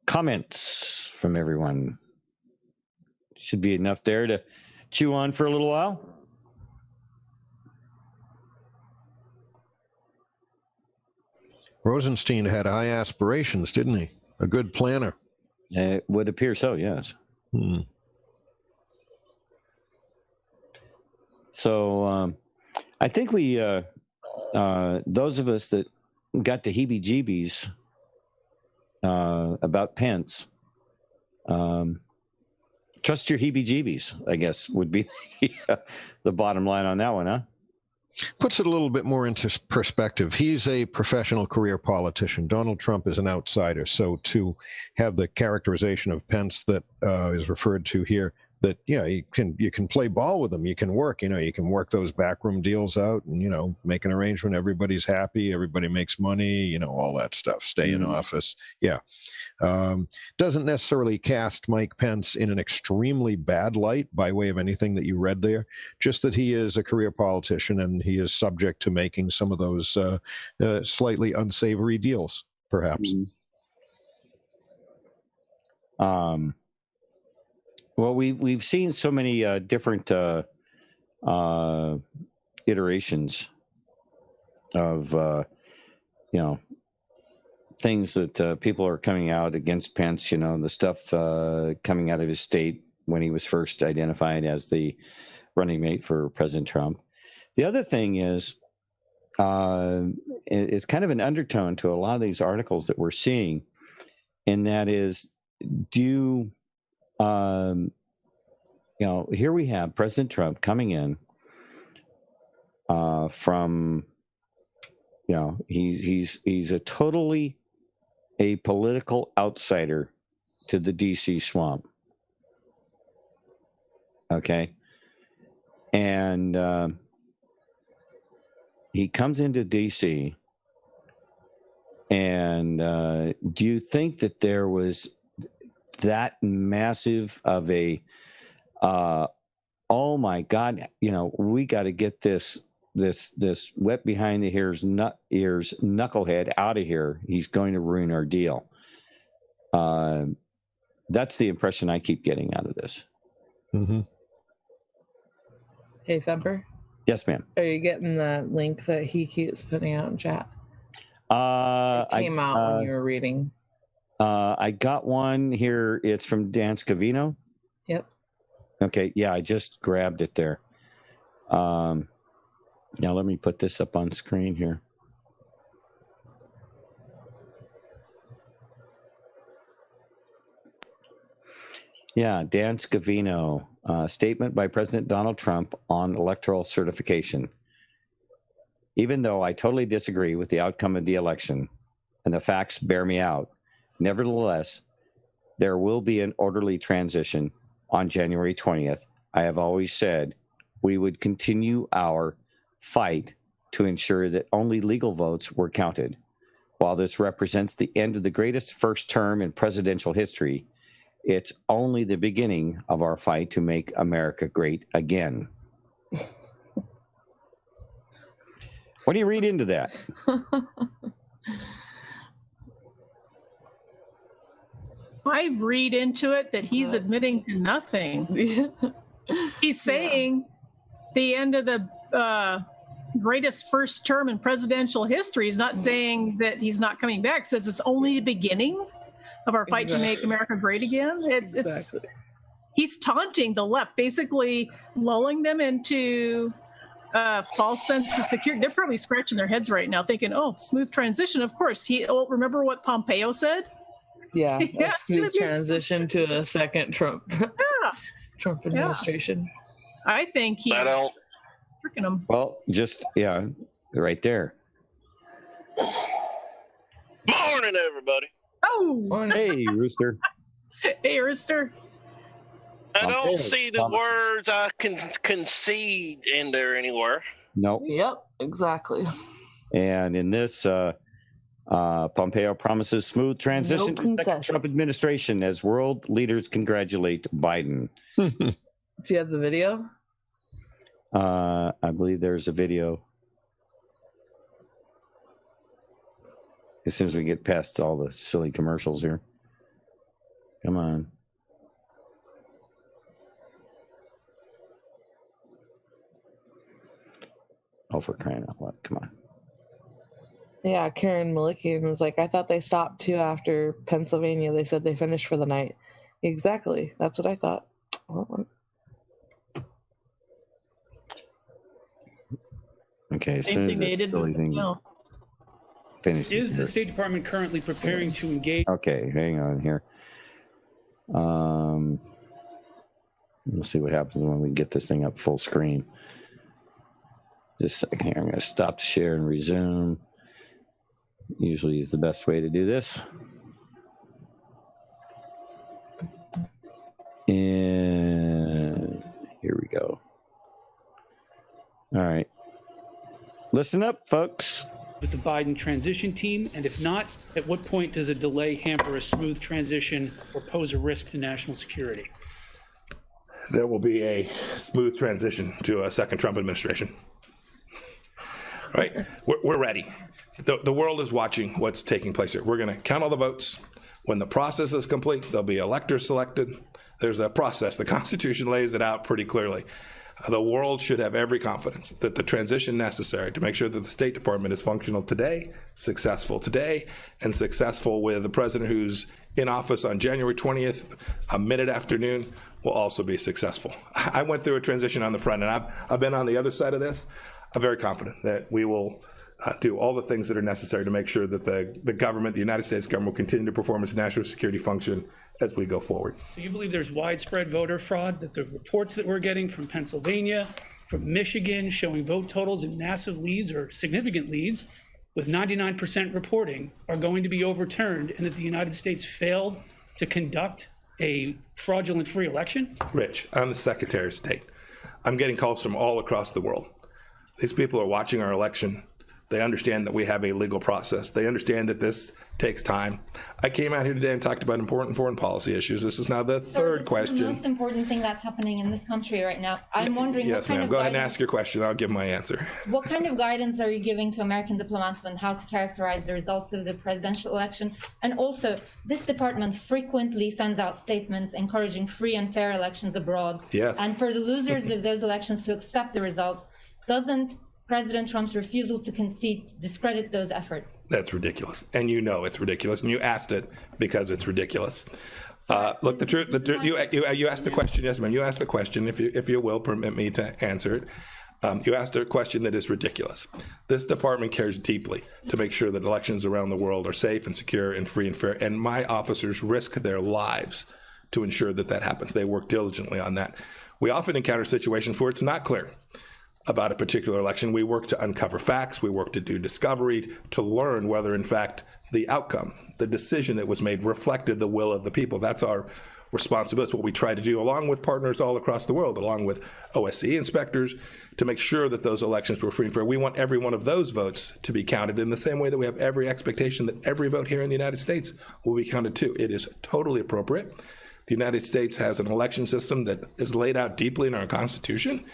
Comments from everyone. Should be enough there to chew on for a little while. Rosenstein had high aspirations, didn't he? A good planner. It would appear so, yes. So I think we, those of us that got the heebie-jeebies about Pence, trust your heebie-jeebies, I guess, would be the bottom line on that one, huh? Puts it a little bit more into perspective. He's a professional career politician. Donald Trump is an outsider. So to have the characterization of Pence that is referred to here, that you can play ball with him, you can work, you can work those backroom deals out, and make an arrangement. Everybody's happy, everybody makes money, all that stuff. Stay in office. Yeah. Doesn't necessarily cast Mike Pence in an extremely bad light by way of anything that you read there, just that he is a career politician and he is subject to making some of those slightly unsavory deals, perhaps. Well, we've seen so many different iterations of things that people are coming out against Pence. The stuff coming out of his state when he was first identified as the running mate for President Trump. The other thing is, it's kind of an undertone to a lot of these articles that we're seeing, and that is, here we have President Trump coming in from, he's a totally a political outsider to the DC swamp. Okay. And he comes into DC, and do you think that there was that massive of a oh my God, we got to get this wet behind the ears knucklehead out of here. He's going to ruin our deal. That's the impression I keep getting out of this. Mm-hmm. Hey, Thumper. Yes, ma'am. Are you getting the link that he keeps putting out in chat? It came out when you were reading. I got one here. It's from Dan Scavino. Yep. Okay. Yeah, I just grabbed it there. Now let me put this up on screen here. Yeah, Dan Scavino, statement by President Donald Trump on electoral certification. Even though I totally disagree with the outcome of the election and the facts bear me out, nevertheless, there will be an orderly transition on January 20th. I have always said we would continue our fight to ensure that only legal votes were counted. While this represents the end of the greatest first term in presidential history, it's only the beginning of our fight to make America great again. What do you read into that? I read into it that he's admitting to nothing. He's saying the end of the greatest first term in presidential history. He's not saying that he's not coming back. Says it's only the beginning of our fight to make America great again. It's he's taunting the left, basically lulling them into false sense of security. They're probably scratching their heads right now thinking, oh, smooth transition. Of course. Remember what Pompeo said? Yeah, a smooth transition to a second Trump administration. I think he's freaking them. Well, right there. Morning, everybody. Oh, hey, Rooster. Hey, Rooster. I don't see the words I can concede in there anywhere. Nope. Yep, exactly. And in this, Pompeo promises smooth transition to the second Trump administration as world leaders congratulate Biden. Do you have the video? I believe there's a video. As soon as we get past all the silly commercials here. Come on. Oh, for crying out loud. Come on. Yeah, Karen Malikian was like, I thought they stopped too after Pennsylvania. They said they finished for the night. Exactly. That's what I thought. Okay, as soon as this silly thing finishes. Is the State Department currently preparing to engage? Okay, hang on here. We'll see what happens when we get this thing up full screen. Just a second here. I'm going to stop the share and resume. Usually is the best way to do this. And here we go. All right. Listen up, folks. With the Biden transition team? And if not, at what point does a delay hamper a smooth transition or pose a risk to national security? There will be a smooth transition to a second Trump administration. Right? We're ready. The world is watching what's taking place here. We're going to count all the votes. When the process is complete, there'll be electors selected. There's a process. The Constitution lays it out pretty clearly. The world should have every confidence that the transition necessary to make sure that the State Department is functional today, and successful with the president who's in office on January 20th, a minute afternoon, will also be successful. I went through a transition on the front, and I've been on the other side of this. I'm very confident that we will do all the things that are necessary to make sure that the government, the United States government, will continue to perform its national security function as we go forward. So you believe there's widespread voter fraud, that the reports that we're getting from Pennsylvania, from Michigan, showing vote totals in massive leads or significant leads with 99% reporting are going to be overturned, and that the United States failed to conduct a fraudulent free election? Rich, I'm the Secretary of State. I'm getting calls from all across the world. These people are watching our election. They understand that we have a legal process. They understand that this takes time. I came out here today and talked about important foreign policy issues. This is now the third question. The most important thing that's happening in this country right now. I'm wondering. Yes, ma'am. Go ahead and ask your question. I'll give my answer. What kind of guidance are you giving to American diplomats on how to characterize the results of the presidential election? And also, this department frequently sends out statements encouraging free and fair elections abroad. Yes. And for the losers of those elections to accept the results, doesn't President Trump's refusal to concede discredit those efforts? That's ridiculous, and you know it's ridiculous, and you asked it because it's ridiculous. Look, the truth. You asked the question, yes, ma'am. You asked the question. If you will permit me to answer it, you asked a question that is ridiculous. This department cares deeply to make sure that elections around the world are safe and secure and free and fair, and my officers risk their lives to ensure that that happens. They work diligently on that. We often encounter situations where it's not clear about a particular election. We work to uncover facts. We work to do discovery to learn whether, in fact, the outcome, the decision that was made reflected the will of the people. That's our responsibility. It's what we try to do along with partners all across the world, along with OSCE inspectors, to make sure that those elections were free and fair. We want every one of those votes to be counted in the same way that we have every expectation that every vote here in the United States will be counted too. It is totally appropriate. The United States has an election system that is laid out deeply in our Constitution,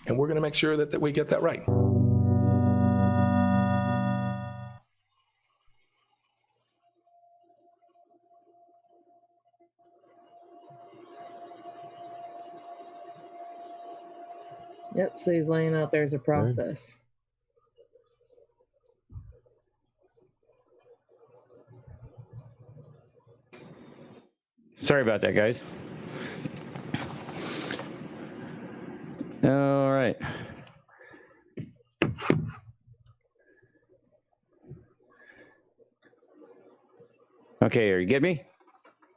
and we're going to make sure that we get that right. Yep, so he's laying out there's a process. Sorry about that, guys. All right. Okay, are you get me?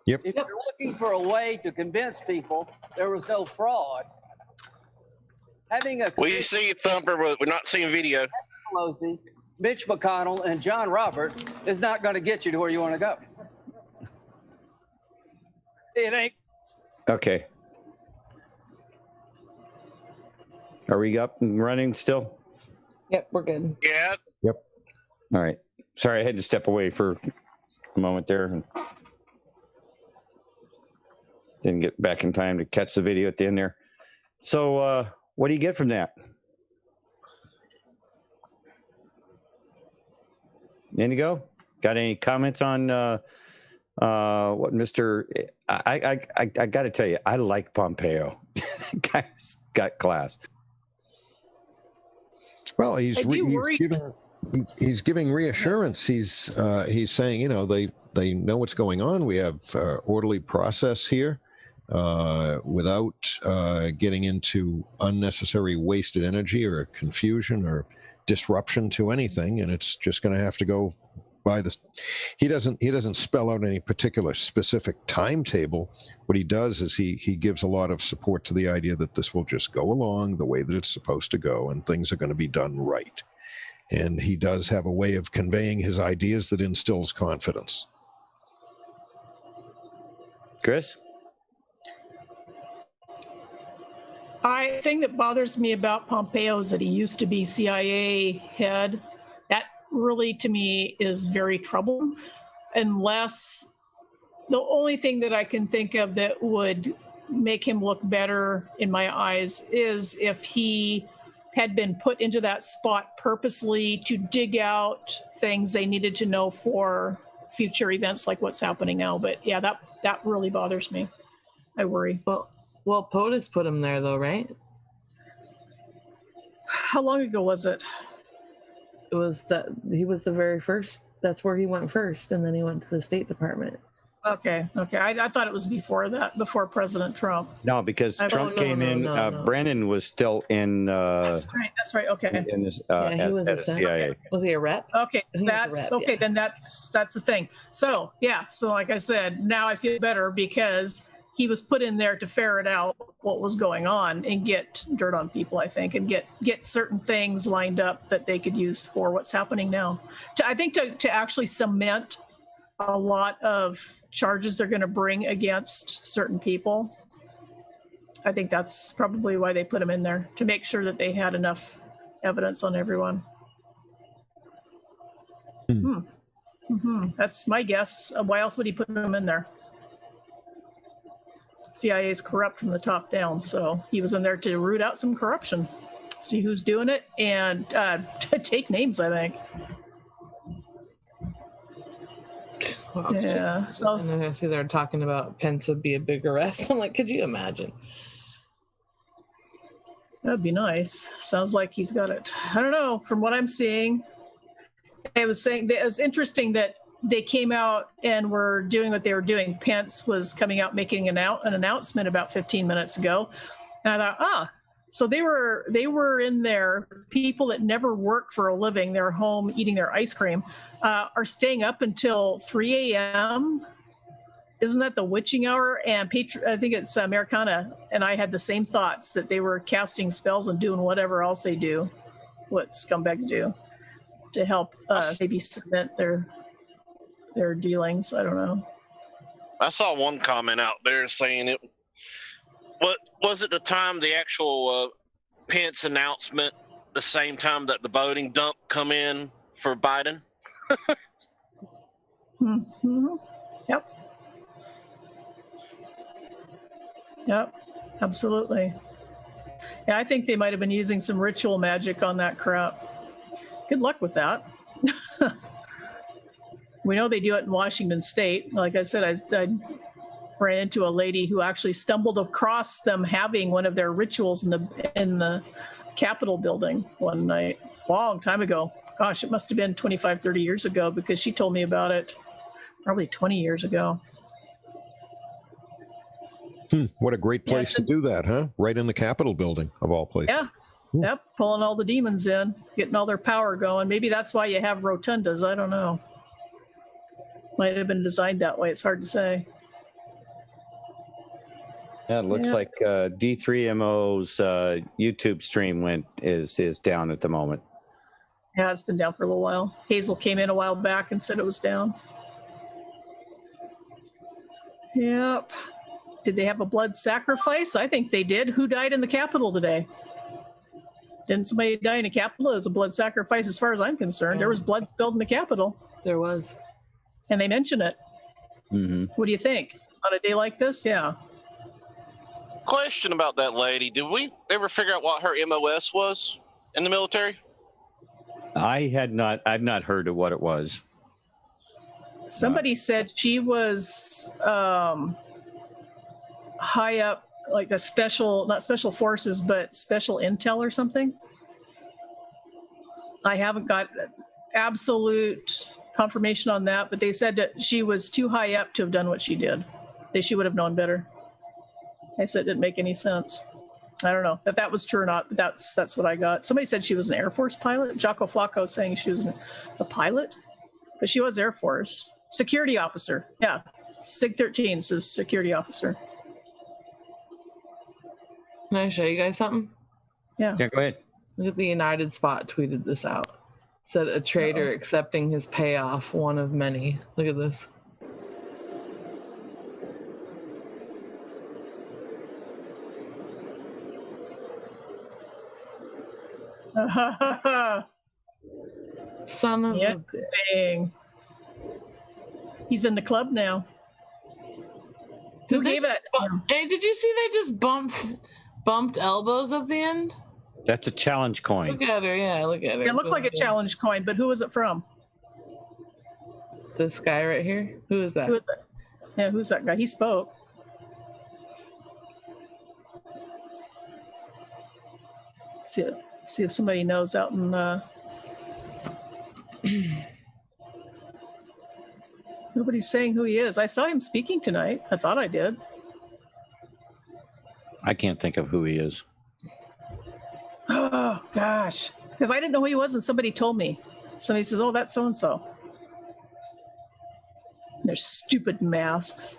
Yep. If you're looking for a way to convince people there was no fraud, having a we see Thumper, but we're not seeing video. Pelosi, Mitch McConnell, and John Roberts is not going to get you to where you want to go. It ain't. Okay. Are we up and running still? Yep, we're good. Yeah. Yep. All right. Sorry, I had to step away for a moment there and didn't get back in time to catch the video at the end there. So what do you get from that? Indigo? Got any comments on what Mr. I got to tell you, I like Pompeo. Guy's got class. Well, he's giving reassurance. He's saying, you know, they know what's going on. We have orderly process here without getting into unnecessary wasted energy or confusion or disruption to anything, and it's just going to have to go by the, he doesn't spell out any particular specific timetable. What he does is he gives a lot of support to the idea that this will just go along the way that it's supposed to go, and things are going to be done right. And he does have a way of conveying his ideas that instills confidence. Chris? I think that bothers me about Pompeo is that he used to be CIA head. That really, to me, is very troubling. Unless the only thing that I can think of that would make him look better in my eyes is if he had been put into that spot purposely to dig out things they needed to know for future events like what's happening now. But yeah, that really bothers me. I worry. Well, POTUS put him there though, right? How long ago was it? It was he was the very first. That's where he went first, and then he went to the State Department. Okay. I thought it was before that, before President Trump. No, because Trump came in. Brennan was still in. That's right. Okay. He was a CIA. Was he a rep? Okay, that's okay. Yeah. Then that's the thing. So yeah. So like I said, now I feel better because he was put in there to ferret out what was going on and get dirt on people, I think, and get certain things lined up that they could use for what's happening now. I think to actually cement a lot of charges they're going to bring against certain people. I think that's probably why they put him in there, to make sure that they had enough evidence on everyone. That's my guess. Why else would he put him in there? CIA is corrupt from the top down, so he was in there to root out some corruption, see who's doing it, and take names, I think. Wow, yeah. And I see they're talking about Pence would be a big arrest. I'm like, could you imagine? That'd be nice. Sounds like he's got it. I don't know. From what I'm seeing, it was interesting that they came out and were doing what they were doing. Pence was coming out making an announcement about 15 minutes ago. And I thought, so they were in there. People that never work for a living, they're home eating their ice cream, are staying up until 3 a.m. Isn't that the witching hour? And I think it's Americana and I had the same thoughts, that they were casting spells and doing whatever else they do, what scumbags do, to help maybe cement their dealings. I don't know. I saw one comment out there saying it. What was it? The time the actual Pence announcement, the same time that the voting dump come in for Biden. Yep. Absolutely. Yeah, I think they might have been using some ritual magic on that crap. Good luck with that. We know they do it in Washington State. Like I said, I ran into a lady who actually stumbled across them having one of their rituals in the Capitol building one night, long time ago. Gosh, it must have been 25, 30 years ago, because she told me about it probably 20 years ago. What a great place to do that, huh? Right in the Capitol building, of all places. Yeah. Yep, pulling all the demons in, getting all their power going. Maybe that's why you have rotundas. I don't know. Might have been designed that way. It's hard to say. Yeah, it looks like D3MO's YouTube stream is down at the moment. Yeah, it's been down for a little while. Hazel came in a while back and said it was down. Yep. Did they have a blood sacrifice? I think they did. Who died in the Capitol today? Didn't somebody die in the Capitol? It was a blood sacrifice as far as I'm concerned. There was blood spilled in the Capitol. There was. And they mention it. Mm-hmm. What do you think? On a day like this? Yeah. Question about that lady. Did we ever figure out what her MOS was in the military? I've not heard of what it was. Somebody said she was high up, like a special, not special forces, but special intel or something. I haven't got absolute confirmation on that, but they said that she was too high up to have done what she did. She would have known better. I said it didn't make any sense. I don't know if that was true or not, but that's what I got. Somebody said she was an Air Force pilot. Jocko Flacco saying she was a pilot. But she was Air Force. Security officer. Yeah. SIG 13 says security officer. Can I show you guys something? Yeah. Yeah, go ahead. Look at the United Spot tweeted this out. Said a trader accepting his payoff, one of many. Look at this. Son of a bitch. Dang. He's in the club now. Who gave it? Hey, did you see they just bumped elbows at the end? That's a challenge coin. Look at her, yeah, look at her. It looked like a challenge coin, but who was it from? This guy right here. Who is that? Who is it? Yeah, who's that guy? He spoke. See if somebody knows out in nobody's saying who he is. I saw him speaking tonight. I thought I did. I can't think of who he is. Oh gosh, because I didn't know who he was, and somebody told me. Somebody says, "Oh, that's so and so." Their stupid masks.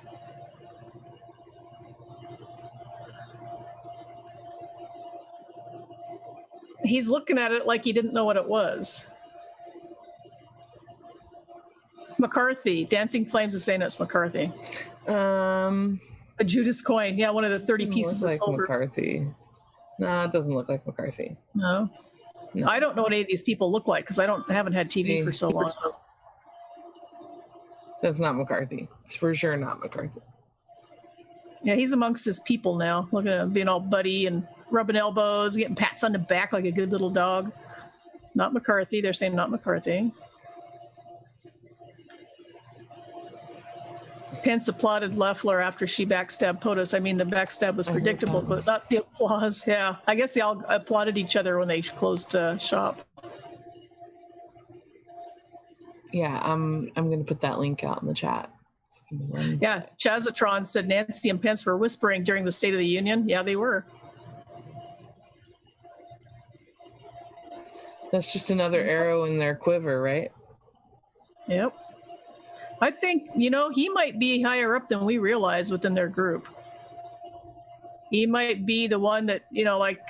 He's looking at it like he didn't know what it was. McCarthy, Dancing Flames is saying it's McCarthy. A Judas coin, yeah, one of the 30 pieces of silver. McCarthy. No, it doesn't look like McCarthy. No. I don't know what any of these people look like because I haven't had TV for so long. That's not McCarthy. It's for sure not McCarthy. Yeah, he's amongst his people now. Look at him being all buddy and rubbing elbows, getting pats on the back like a good little dog. Not McCarthy. They're saying not McCarthy. Pence applauded Loeffler after she backstabbed POTUS. I mean, the backstab was predictable, but not the applause. Yeah, I guess they all applauded each other when they closed shop. Yeah, I'm going to put that link out in the chat. Yeah, Chazatron said Nancy and Pence were whispering during the State of the Union. Yeah, they were. That's just another arrow in their quiver, right? Yep. I think, he might be higher up than we realize within their group. He might be the one that, like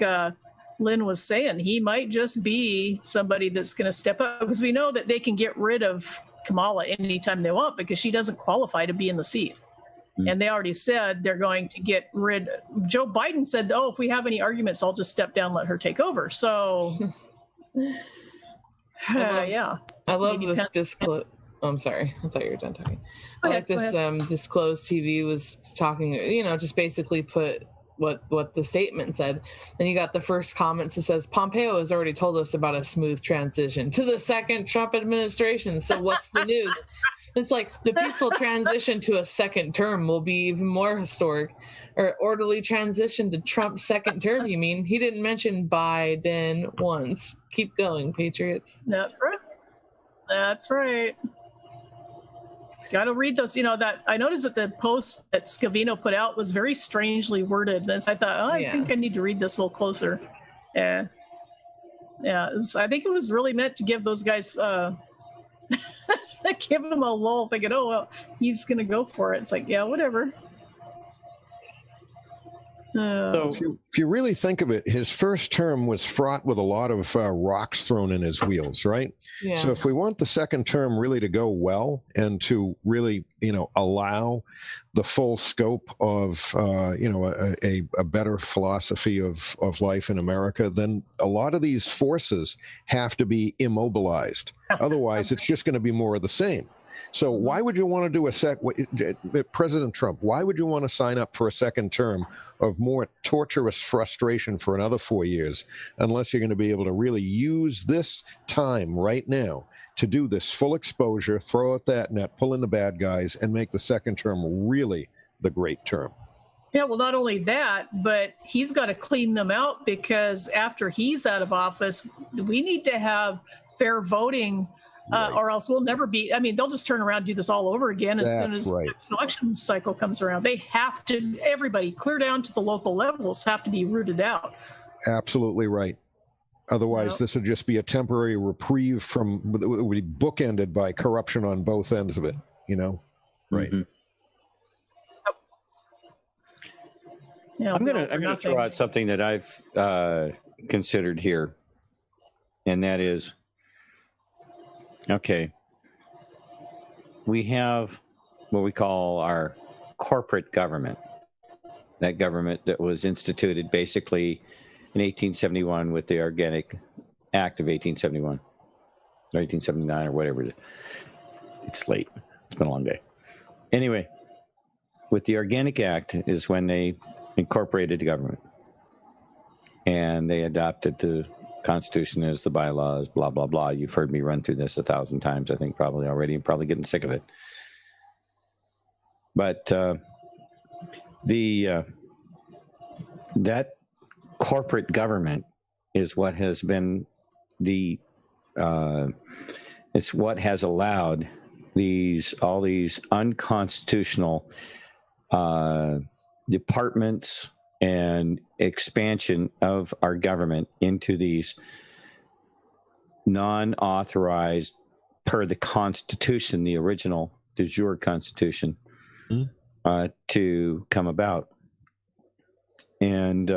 Lynn was saying, he might just be somebody that's going to step up, because we know that they can get rid of Kamala anytime they want because she doesn't qualify to be in the seat. And they already said they're going to get rid. Joe Biden said, "Oh, if we have any arguments, I'll just step down, let her take over." So, yeah. I love this disclose. Oh, I'm sorry. I thought you were done talking. I like this disclosed TV was talking, just basically put what the statement said. Then you got the first comments that says, Pompeo has already told us about a smooth transition to the second Trump administration. So what's the news? It's like the peaceful transition to a second term will be even more historic. Or orderly transition to Trump's second term, you mean? He didn't mention Biden once. Keep going, Patriots. That's right. That's right. Got to read those. That I noticed that the post that Scavino put out was very strangely worded. And I thought, I think I need to read this a little closer. Yeah. I think it was really meant to give those guys, give them a lull, thinking, oh, well, he's going to go for it. It's like, yeah, whatever. So if you really think of it, his first term was fraught with a lot of rocks thrown in his wheels, right? Yeah. So if we want the second term really to go well and to really, allow the full scope of, a better philosophy of life in America, then a lot of these forces have to be immobilized. Otherwise, it's just going to be more of the same. So why would you want to do President Trump, why would you want to sign up for a second term of more torturous frustration for another 4 years, unless you're going to be able to really use this time right now to do this full exposure, throw out that net, pull in the bad guys, and make the second term really the great term? Yeah, well, not only that, but he's got to clean them out, because after he's out of office, we need to have fair voting. Or else we'll never be. I mean, they'll just turn around and do this all over again as soon as the election cycle comes around. They have to, everybody, clear down to the local levels, have to be rooted out. Absolutely right. Otherwise, Nope. this would just be a temporary reprieve from, it would be bookended by corruption on both ends of it, you know? Right. Mhm. Yeah, I'm well, gonna throw out something that I've considered here, and that is, okay, we have what we call our corporate government, that government that was instituted basically in 1871 with the Organic Act of 1871 or 1879 or whatever it is. It's late. It's been a long day. Anyway, with the Organic Act is when they incorporated the government, and they adopted the Constitution as the bylaws, blah, blah, blah. You've heard me run through this 1,000 times, I think, probably already, and probably getting sick of it. But that corporate government is what has been it's what has allowed all these unconstitutional departments and expansion of our government into these non-authorized, per the Constitution, the original de jure Constitution, to come about. And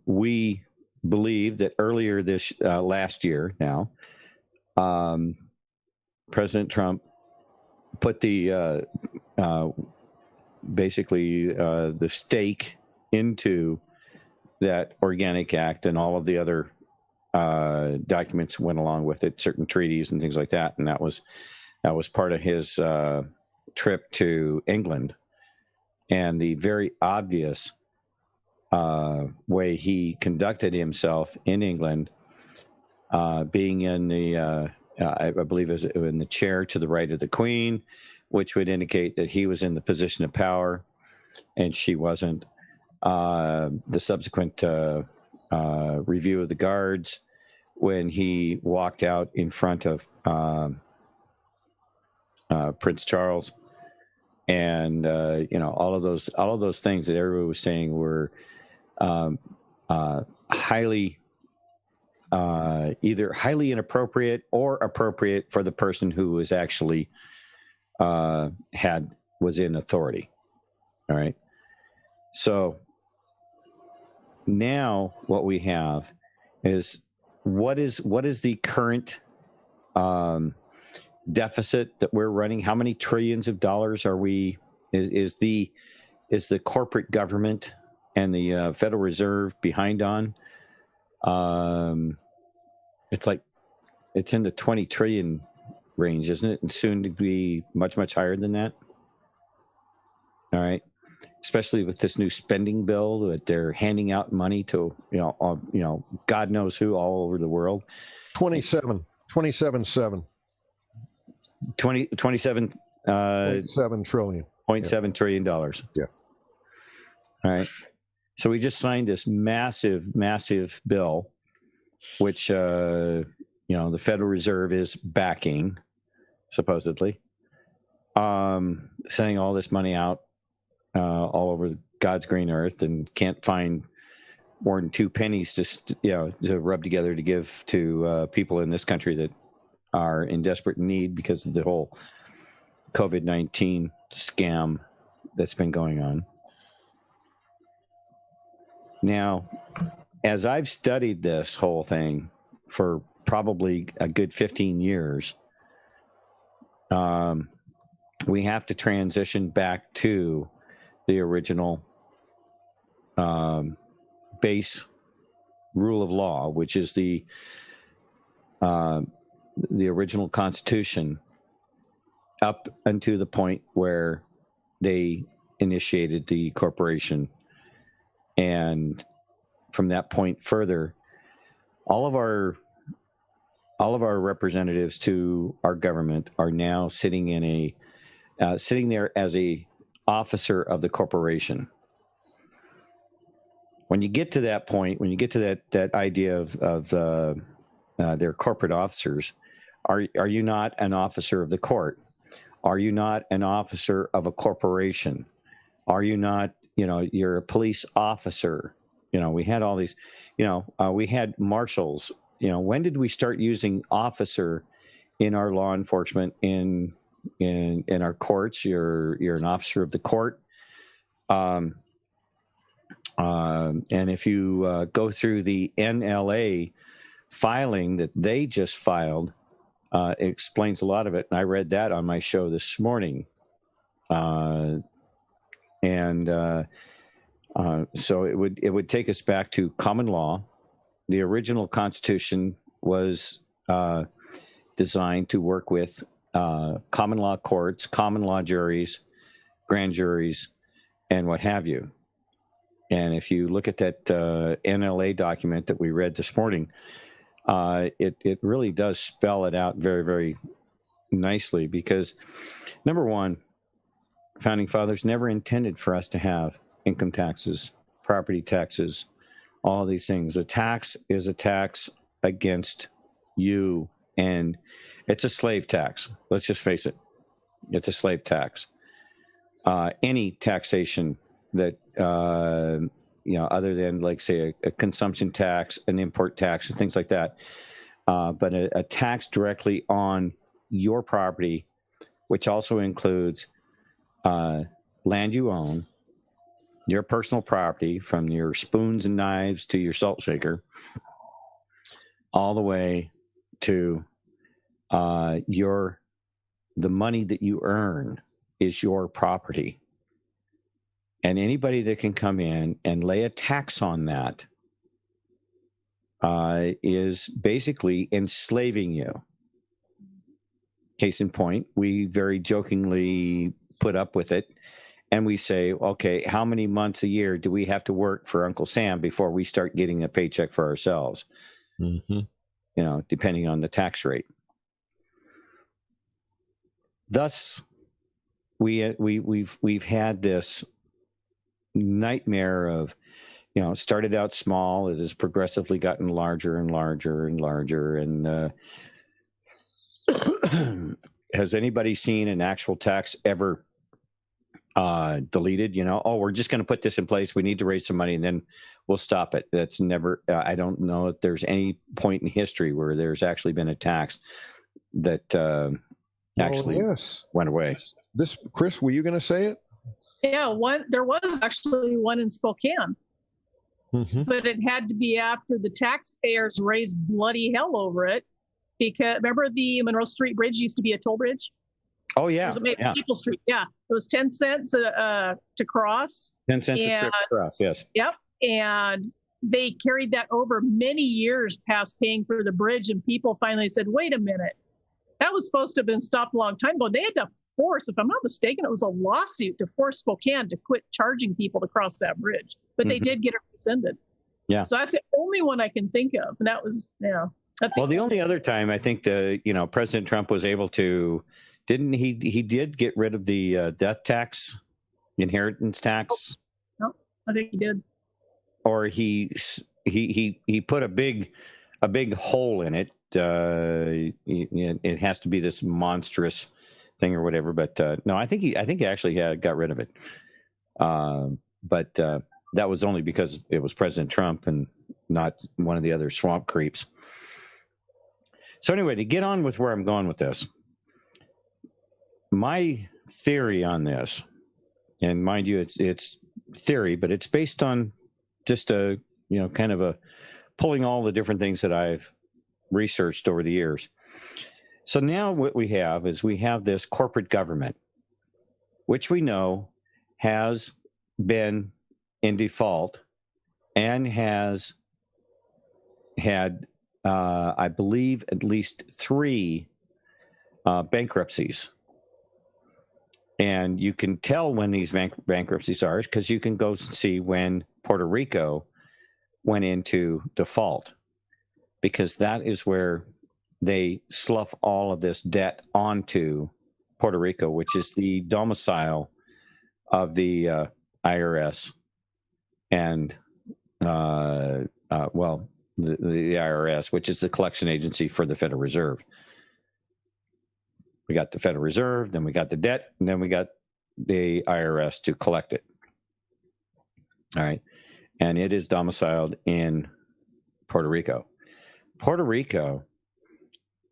we believe that earlier this last year now, President Trump put the basically the stake into that Organic Act and all of the other documents went along with it, certain treaties and things like that. And that was part of his trip to England. And the very obvious way he conducted himself in England, being in the, I believe it was in the chair to the right of the Queen, which would indicate that he was in the position of power and she wasn't. The subsequent review of the guards when he walked out in front of Prince Charles, and all of those things that everyone was saying were highly either highly inappropriate or appropriate for the person who was actually was in authority. All right. So now what we have is what is the current deficit that we're running? How many trillions of dollars are we? Is the corporate government and the Federal Reserve behind on? It's in the 20 trillion range, isn't it? And soon to be much, much higher than that. All right. Especially with this new spending bill that they're handing out money to, God knows who all over the world. 27.7. 27 $0.7 trillion. $0.7 trillion. Yeah. All right. So we just signed this massive, massive bill, which, the Federal Reserve is backing, supposedly, sending all this money out all over God's green earth, and can't find more than 2 pennies to rub together to give to people in this country that are in desperate need because of the whole COVID-19 scam that's been going on. Now, as I've studied this whole thing for probably a good 15 years, we have to transition back to the original base rule of law, which is the original Constitution, up until the point where they initiated the corporation. And from that point further, all of our representatives to our government are now sitting there as a officer of the corporation. When you get to that point, when you get to that idea of their corporate officers, are you not an officer of the court? Are you not an officer of a corporation? Are you not, you're a police officer we had all these, we had marshals. When did we start using officer in our law enforcement in our courts? You're an officer of the court. And if you go through the NLA filing that they just filed, it explains a lot of it. And I read that on my show this morning. So it would take us back to common law. The original Constitution was designed to work with common law courts, common law juries, grand juries, and what have you. And if you look at that NLA document that we read this morning, it really does spell it out very, very nicely, because number one, founding fathers never intended for us to have income taxes, property taxes, all these things. A tax is a tax against you, and it's a slave tax. Let's just face it. It's a slave tax. Any taxation that, other than, like, say, a consumption tax, an import tax, and things like that, but a tax directly on your property, which also includes land you own, your personal property, from your spoons and knives to your salt shaker, all the way to the money that you earn is your property. And anybody that can come in and lay a tax on that is basically enslaving you. Case in point, we very jokingly put up with it, and we say, okay, how many months a year do we have to work for Uncle Sam before we start getting a paycheck for ourselves? Mm-hmm. Depending on the tax rate. Thus, we've had this nightmare of, started out small. It has progressively gotten larger and larger and larger. And has anybody seen an actual tax ever deleted? We're just going to put this in place. We need to raise some money, and then we'll stop it. That's never. I don't know if there's any point in history where there's actually been a tax that actually went away. This, Chris, were you going to say it? Yeah, there was actually one in Spokane, but it had to be after the taxpayers raised bloody hell over it. Because remember, the Monroe Street Bridge used to be a toll bridge. Oh yeah, Maple Street. Yeah, it was 10 cents to cross. 10 cents a trip to cross. Yes. Yep, and they carried that over many years past paying for the bridge, and people finally said, "Wait a minute, that was supposed to have been stopped a long time ago." They had to force, if I'm not mistaken, it was a lawsuit to force Spokane to quit charging people to cross that bridge, but they did get it rescinded. Yeah. So that's the only one I can think of, and that was the only other time I think President Trump was able to. Didn't he? He did get rid of the death tax, inheritance tax. No, I think he did. Or he put a big hole in it. It has to be this monstrous thing or whatever. But no, I think he actually got rid of it. But that was only because it was President Trump and not one of the other swamp creeps. So anyway, to get on with where I'm going with this. My theory on this, and mind you, it's theory, but it's based on just a kind of a pulling all the different things that I've researched over the years. So now what we have is this corporate government, which we know has been in default and has had, I believe, at least 3 bankruptcies. And you can tell when these bankruptcies are because you can go see when Puerto Rico went into default, because that is where they slough all of this debt onto Puerto Rico, which is the domicile of the IRS and, the IRS, which is the collection agency for the Federal Reserve. We got the Federal Reserve, then we got the debt, and then we got the IRS to collect it. All right. and it is domiciled in Puerto Rico. Puerto Rico,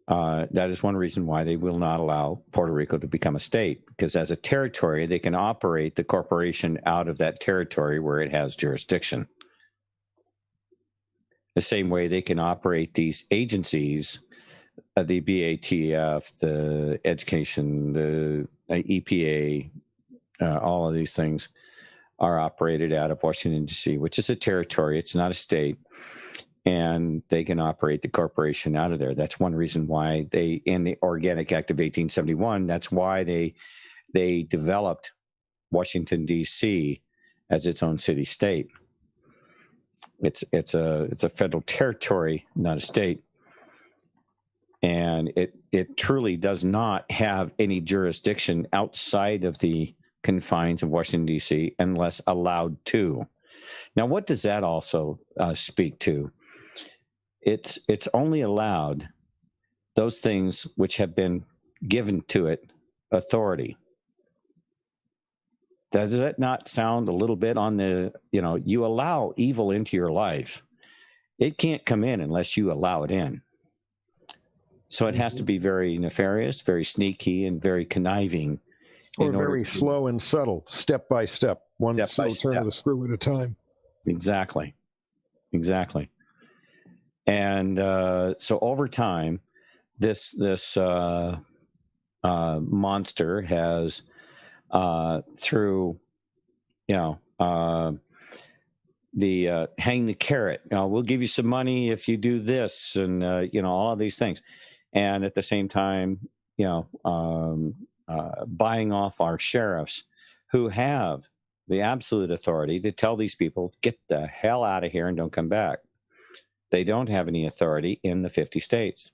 that is one reason why they will not allow Puerto Rico to become a state, because as a territory, they can operate the corporation out of that territory where it has jurisdiction. The same way they can operate these agencies, the BATF, the education, the EPA, all of these things are operated out of Washington, D.C., which is a territory. It's not a state. And they can operate the corporation out of there. That's one reason why they, in the Organic Act of 1871, that's why they developed Washington, D.C. as its own city-state. It's a federal territory, not a state. And it truly does not have any jurisdiction outside of the confines of Washington, D.C. unless allowed to. Now, what does that also speak to? It's only allowed those things which have been given to it authority. Does that not sound a little bit on the, you allow evil into your life. It can't come in unless you allow it in. So it has to be very nefarious, very sneaky, and very conniving. Or very slow and subtle, step by step, one slow turn of the screw at a time. Exactly. And so over time, this monster has, through, the hang the carrot. We'll give you some money if you do this, and all of these things, and at the same time, buying off our sheriffs, who have the absolute authority to tell these people, get the hell out of here and don't come back. They don't have any authority in the 50 states,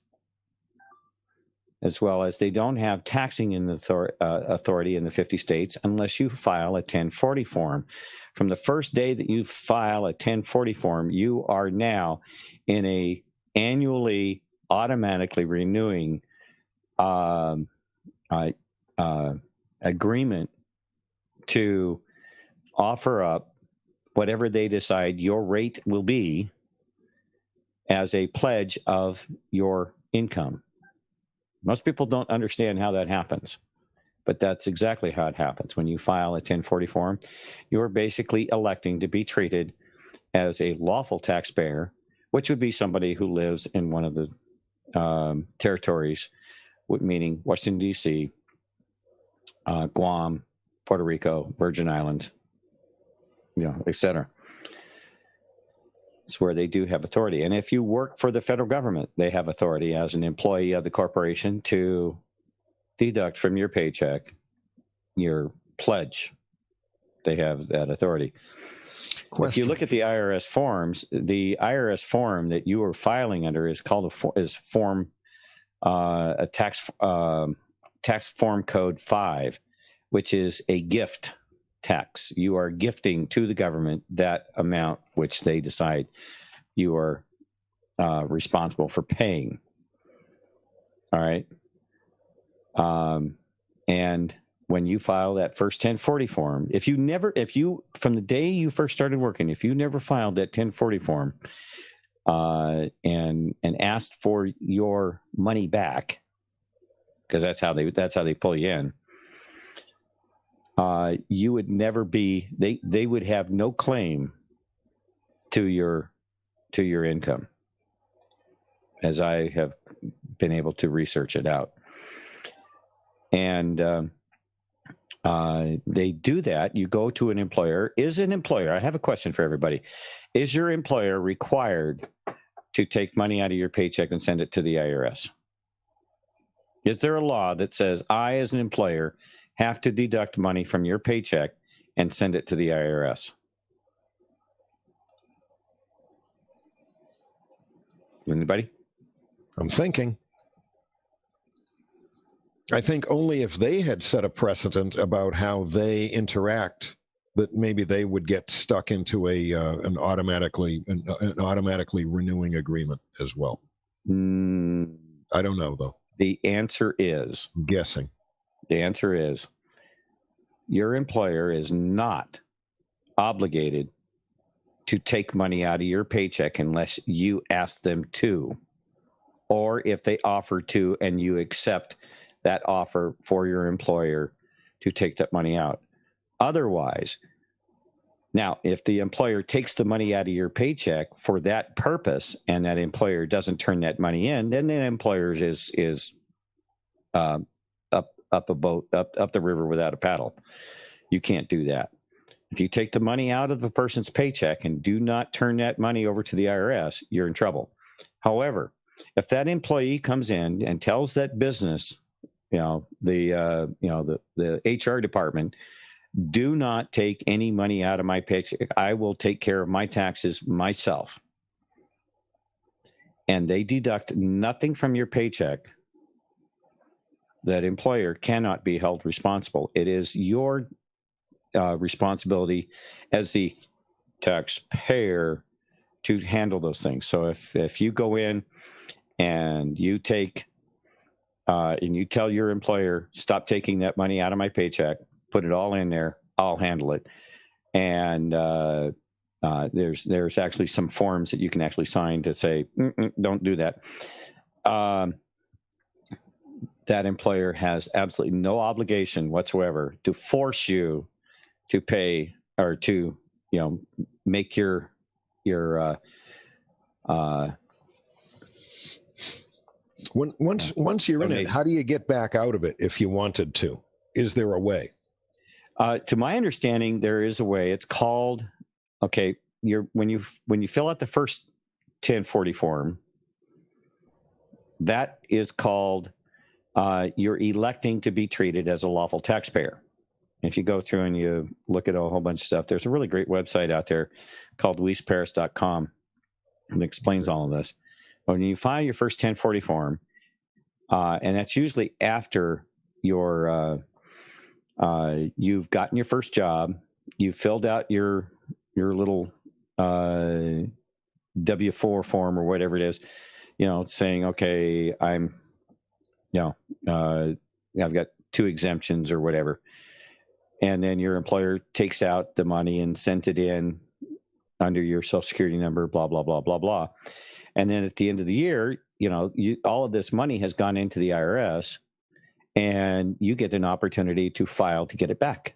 as well as they don't have taxing in the authority in the 50 states unless you file a 1040 form. From the first day that you file a 1040 form, you are now in a annually automatically renewing agreement to offer up whatever they decide your rate will be as a pledge of your income. Most people don't understand how that happens, but that's exactly how it happens. When you file a 1040 form, you're basically electing to be treated as a lawful taxpayer, which would be somebody who lives in one of the territories, meaning Washington, D.C., Guam, Puerto Rico, Virgin Islands, et cetera. It's where they do have authority. And if you work for the federal government, they have authority as an employee of the corporation to deduct from your paycheck your pledge. They have that authority. Question. If you look at the IRS forms, the IRS form that you are filing under is called a tax form code 5, which is a gift tax. You are gifting to the government that amount which they decide you are responsible for paying. All right. And when you file that first 1040 form, if you from the day you first started working, if you never filed that 1040 form and asked for your money back, because that's how they pull you in, you would never be, they would have no claim to your income, as I have been able to research it out. And they do that. You go to an employer. I have a question for everybody. Is your employer required to take money out of your paycheck and send it to the IRS? Is there a law that says I, as an employer, have to deduct money from your paycheck and send it to the IRS? Anybody? I'm thinking. I think only if they had set a precedent about how they interact, that maybe they would get stuck into an automatically renewing agreement as well. I don't know, though. The answer is, I'm guessing. The answer is, your employer is not obligated to take money out of your paycheck unless you ask them to, or if they offer to and you accept that offer for your employer to take that money out. Otherwise, now, if the employer takes the money out of your paycheck for that purpose and that employer doesn't turn that money in, then the employer is up the river without a paddle. You can't do that. If you take the money out of the person's paycheck and do not turn that money over to the IRS, you're in trouble. However, if that employee comes in and tells that business, the HR department, do not take any money out of my paycheck. I will take care of my taxes myself. And they deduct nothing from your paycheck, that employer cannot be held responsible. It is your responsibility as the taxpayer to handle those things. So if you go in and you take and you tell your employer, stop taking that money out of my paycheck, put it all in there, I'll handle it. And there's actually some forms that you can actually sign to say, don't do that. That employer has absolutely no obligation whatsoever to force you to pay or to, make your once you're in it, how do you get back out of it if you wanted to? Is there a way? To my understanding, there is a way. It's called, when you fill out the first 1040 form, that is called you're electing to be treated as a lawful taxpayer. If you go through and you look at a whole bunch of stuff, there's a really great website out there called luisparis.com and explains all of this. When you file your first 1040 form, and that's usually after your you've gotten your first job, you filled out your little W-4 form or whatever it is, saying, okay, I've got 2 exemptions or whatever. And then your employer takes out the money and sent it in under your Social Security number, blah, blah, blah, blah, blah. And then at the end of the year, all of this money has gone into the IRS, and you get an opportunity to file to get it back.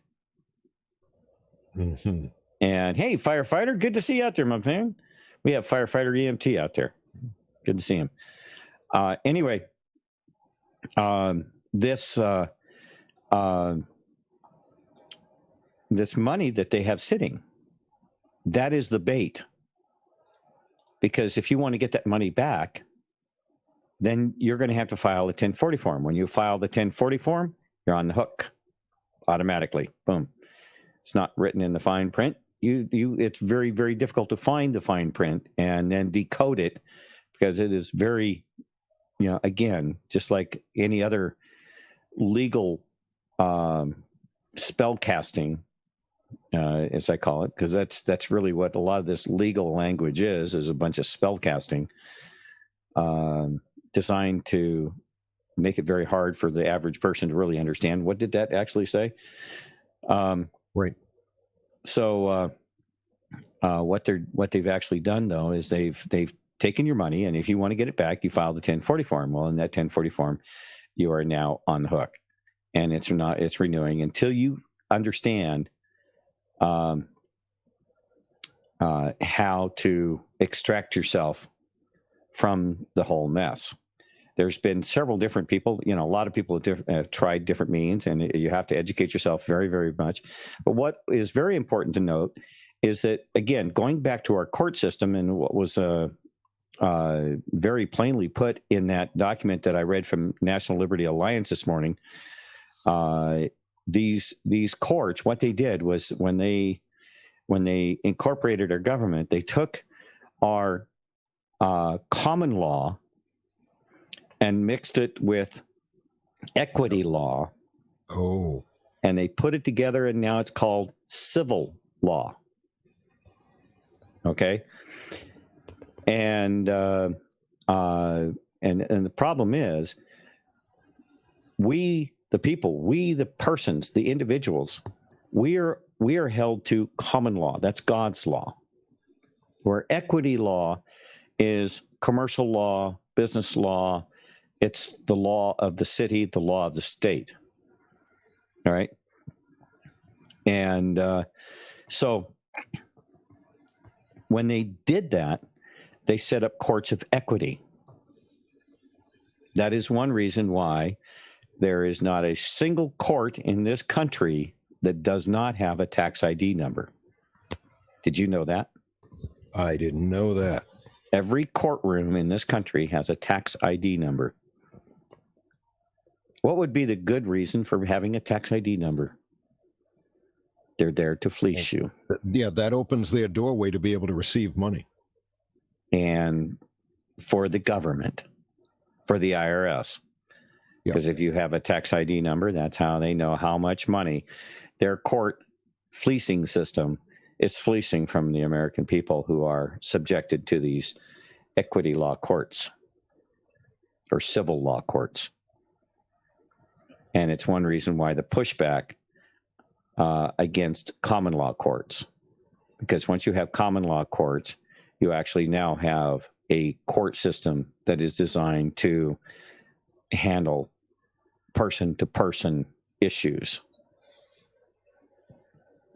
Mm-hmm. And hey, firefighter, good to see you out there, my man. We have firefighter EMT out there. Good to see him. Anyway, this money that they have sitting, that is the bait. Because if you want to get that money back, then you're going to have to file a 1040 form. When you file the 1040 form, you're on the hook automatically. Boom. It's not written in the fine print. It's very, very difficult to find the fine print and then decode it, because it is very, again, just like any other legal spell casting, as I call it, because that's really what a lot of this legal language is a bunch of spell casting, designed to make it very hard for the average person to really understand what did that actually say. Right. So what they've actually done though is they've taken your money, and if you want to get it back, you file the 1040 form. Well, in that 1040 form, you are now on the hook, and it's renewing until you understand how to extract yourself from the whole mess. There's been several different people, a lot of people have tried different means, and you have to educate yourself very, very much. But what is very important to note is that, again, going back to our court system and what was very plainly put in that document that I read from National Liberty Alliance this morning, these courts, what they did was when they incorporated our government, they took our common law and mixed it with equity law. Oh. And they put it together, and now it's called civil law. Okay. And the problem is, we, the people, we, the persons, the individuals, we are held to common law. That's God's law. where equity law is commercial law, business law. It's the law of the city, the law of the state. All right. And so when they did that, they set up courts of equity. That is one reason why there is not a single court in this country that does not have a tax ID number. Did you know that? I didn't know that. Every courtroom in this country has a tax ID number. What would be the good reason for having a tax ID number? They're there to fleece you. Yeah, that opens their doorway to be able to receive money. And for the government, for the IRS. Because if you have a tax ID number, that's how they know how much money. Their court fleecing system is fleecing from the American people who are subjected to these equity law courts or civil law courts. And it's one reason why the pushback against common law courts. Because once you have common law courts, you actually now have a court system that is designed to handle person-to-person issues.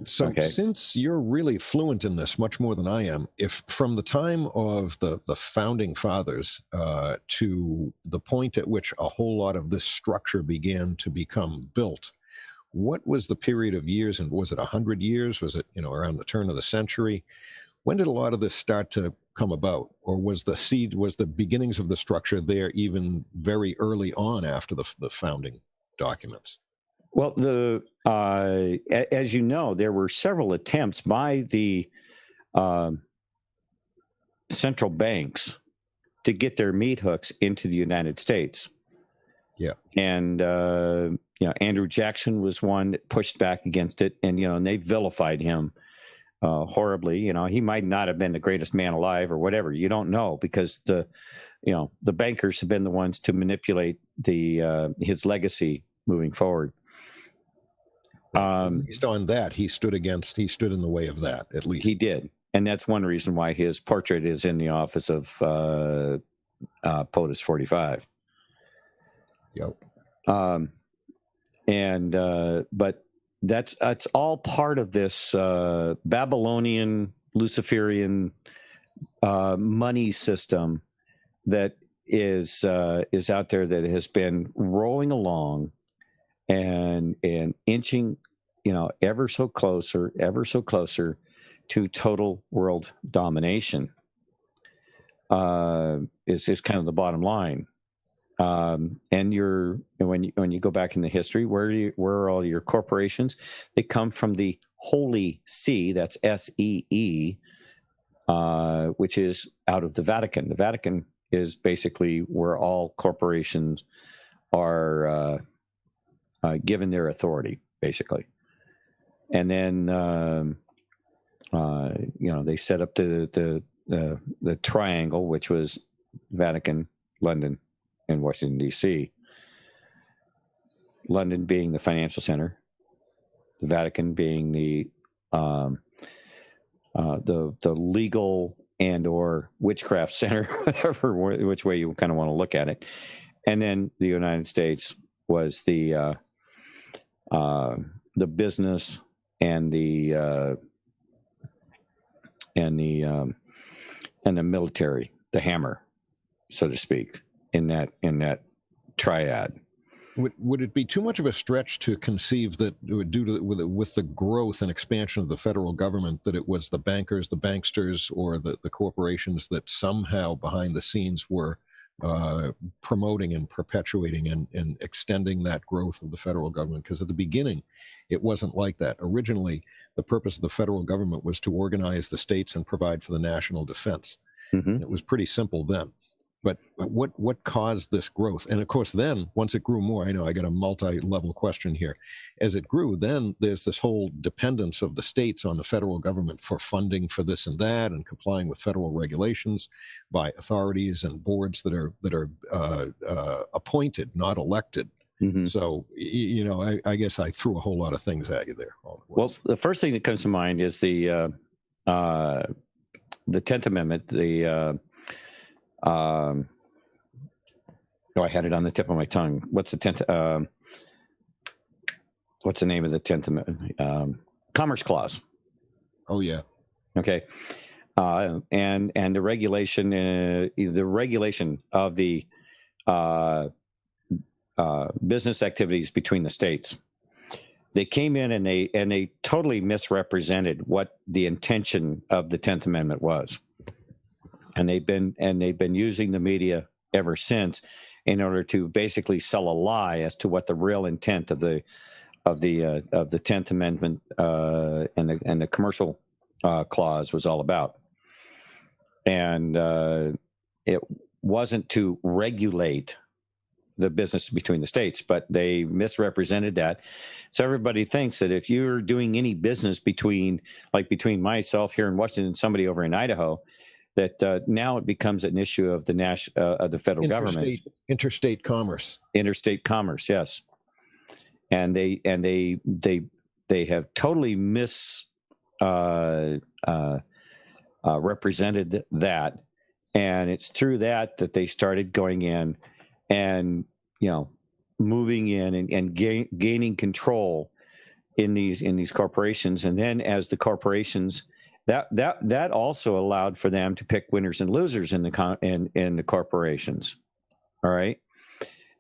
So since you're really fluent in this, much more than I am, if from the time of the founding fathers to the point at which a whole lot of this structure began to become built, what was the period of years? And was it 100 years? Was it, around the turn of the century? When did a lot of this start to come about? Or was the beginnings of the structure there even very early on after the founding documents? Well, as you know, there were several attempts by the central banks to get their meat hooks into the United States. Yeah. And, Andrew Jackson was one that pushed back against it, and they vilified him horribly. He might not have been the greatest man alive or whatever. You don't know, because the bankers have been the ones to manipulate his legacy moving forward. Based on that, he stood in the way of that, at least. He did. And that's one reason why his portrait is in the office of POTUS 45. Yep. But that's all part of this Babylonian, Luciferian money system that is out there, that has been rolling along and inching, ever so closer to total world domination. Is kind of the bottom line. And when you go back in the history, where are all your corporations? They come from the Holy See, that's SEE, which is out of the Vatican. The Vatican is basically where all corporations are given their authority, basically. And then they set up the triangle, which was Vatican, London, and Washington, D.C. London being the financial center, the Vatican being the legal and or witchcraft center, whatever which way you kind of want to look at it, and then the United States was the business and the military, the hammer, so to speak, in that triad. Would it be too much of a stretch to conceive that due to with the growth and expansion of the federal government, that it was the bankers, the banksters, or the corporations that somehow behind the scenes were promoting and perpetuating and extending that growth of the federal government? Because at the beginning, it wasn't like that. Originally, the purpose of the federal government was to organize the states and provide for the national defense. Mm-hmm. It was pretty simple then. But what caused this growth? And of course, then once it grew more, I know I got a multi-level question here. As it grew, then there's this whole dependence of the states on the federal government for funding for this and that, and complying with federal regulations by authorities and boards that are appointed, not elected. Mm-hmm. So, I guess I threw a whole lot of things at you there. Well, the first thing that comes to mind is the the 10th Amendment, I had it on the tip of my tongue. What's the 10th? What's the name of the 10th Amendment? Commerce Clause. Oh, yeah. Okay. And the regulation of the business activities between the states. They came in and they totally misrepresented what the intention of the 10th Amendment was, and they've been using the media ever since in order to basically sell a lie as to what the real intent of the 10th Amendment and the commercial clause was all about. And it wasn't to regulate the business between the states, but they misrepresented that. So everybody thinks that if you're doing any business between myself here in Washington and somebody over in Idaho, that now it becomes an issue of the federal government. Interstate commerce. Interstate commerce, yes. And they have totally represented that, and it's through that they started going in and moving in and gaining control in these corporations. And then as the corporations, that also allowed for them to pick winners and losers in the corporations. All right.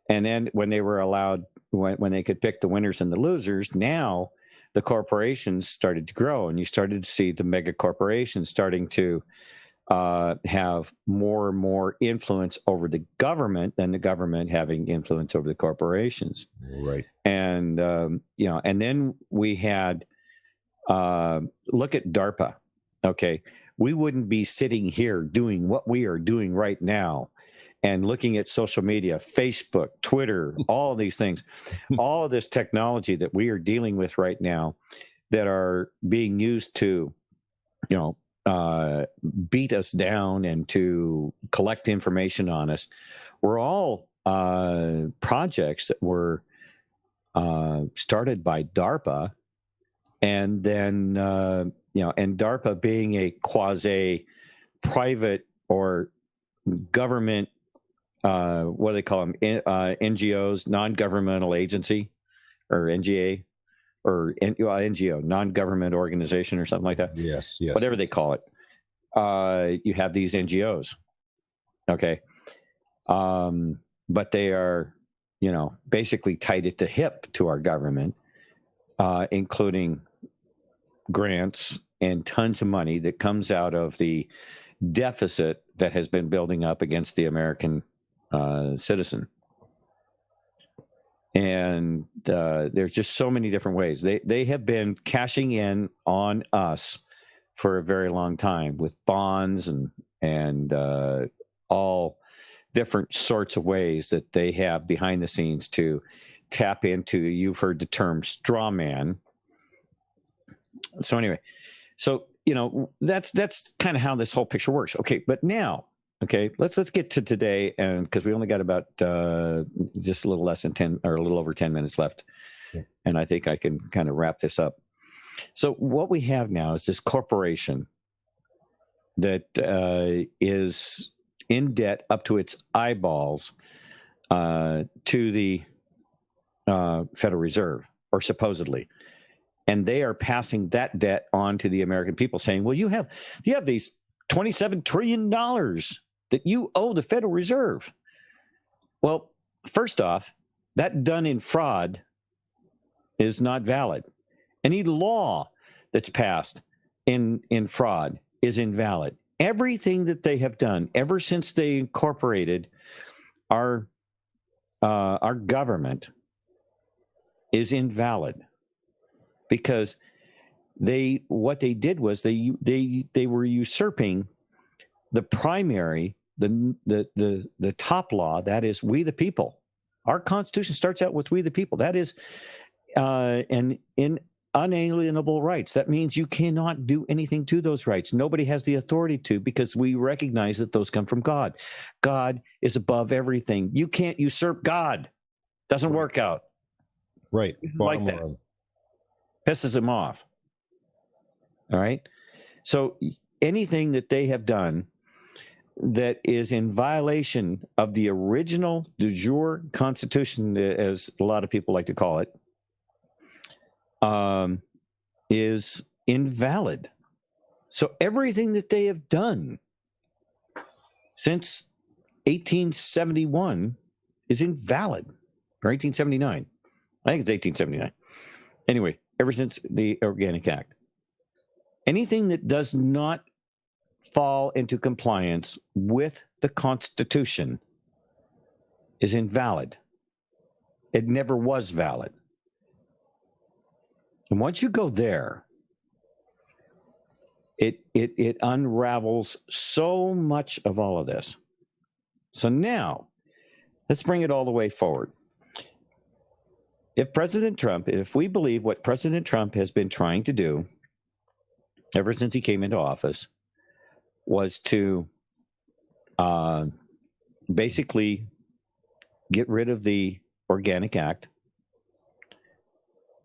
And then when they were allowed, when they could pick the winners and the losers, now the corporations started to grow, and you started to see the mega corporations starting to have more and more influence over the government than the government having influence over the corporations. Right. And, and then we had, look at DARPA. Okay. We wouldn't be sitting here doing what we are doing right now and looking at social media, Facebook, Twitter, all these things, all of this technology that we are dealing with right now that are being used to, beat us down and to collect information on us, were all projects that were started by DARPA, and then and DARPA being a quasi-private or government, what do they call them? NGOs, non-governmental agency, or NGA. Or NGO, non-government organization, or something like that. Yes. Whatever they call it. You have these NGOs, okay, but they are, basically tied at the hip to our government, including grants and tons of money that comes out of the deficit that has been building up against the American citizen. And there's just so many different ways. They have been cashing in on us for a very long time with bonds and all different sorts of ways that they have behind the scenes to tap into. You've heard the term straw man. So anyway, that's kind of how this whole picture works. Okay, but now. Okay, let's get to today, and because we only got about just a little less than 10 or a little over 10 minutes left, and I think I can kind of wrap this up. So what we have now is this corporation that is in debt up to its eyeballs to the Federal Reserve, or supposedly, and they are passing that debt on to the American people, saying, "Well, you have these $27 trillion that you owe the Federal Reserve." Well, first off, that done in fraud is not valid. Any law that's passed in fraud is invalid. Everything that they have done ever since they incorporated our government is invalid, because what they did was they were usurping the primary, the top law, that is we the people. Our Constitution starts out with we the people. That is an unalienable rights. That means you cannot do anything to those rights. Nobody has the authority to, because we recognize that those come from God. God is above everything. You can't usurp God. Doesn't work out. Right. Like that. Pisses him off. All right. So anything that they have done that is in violation of the original de jure Constitution, as a lot of people like to call it, is invalid. So everything that they have done since 1871 is invalid, or 1879. I think it's 1879. Anyway, ever since the Organic Act. Anything that does not fall into compliance with the Constitution is invalid. It never was valid. And once you go there, it unravels so much of all of this. So now, let's bring it all the way forward. If we believe what President Trump has been trying to do ever since he came into office was to basically get rid of the Organic Act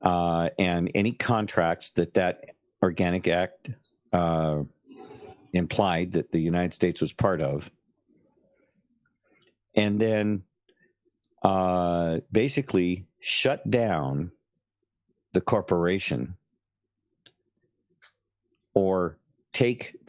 and any contracts that Organic Act implied that the United States was part of, and then basically shut down the corporation or take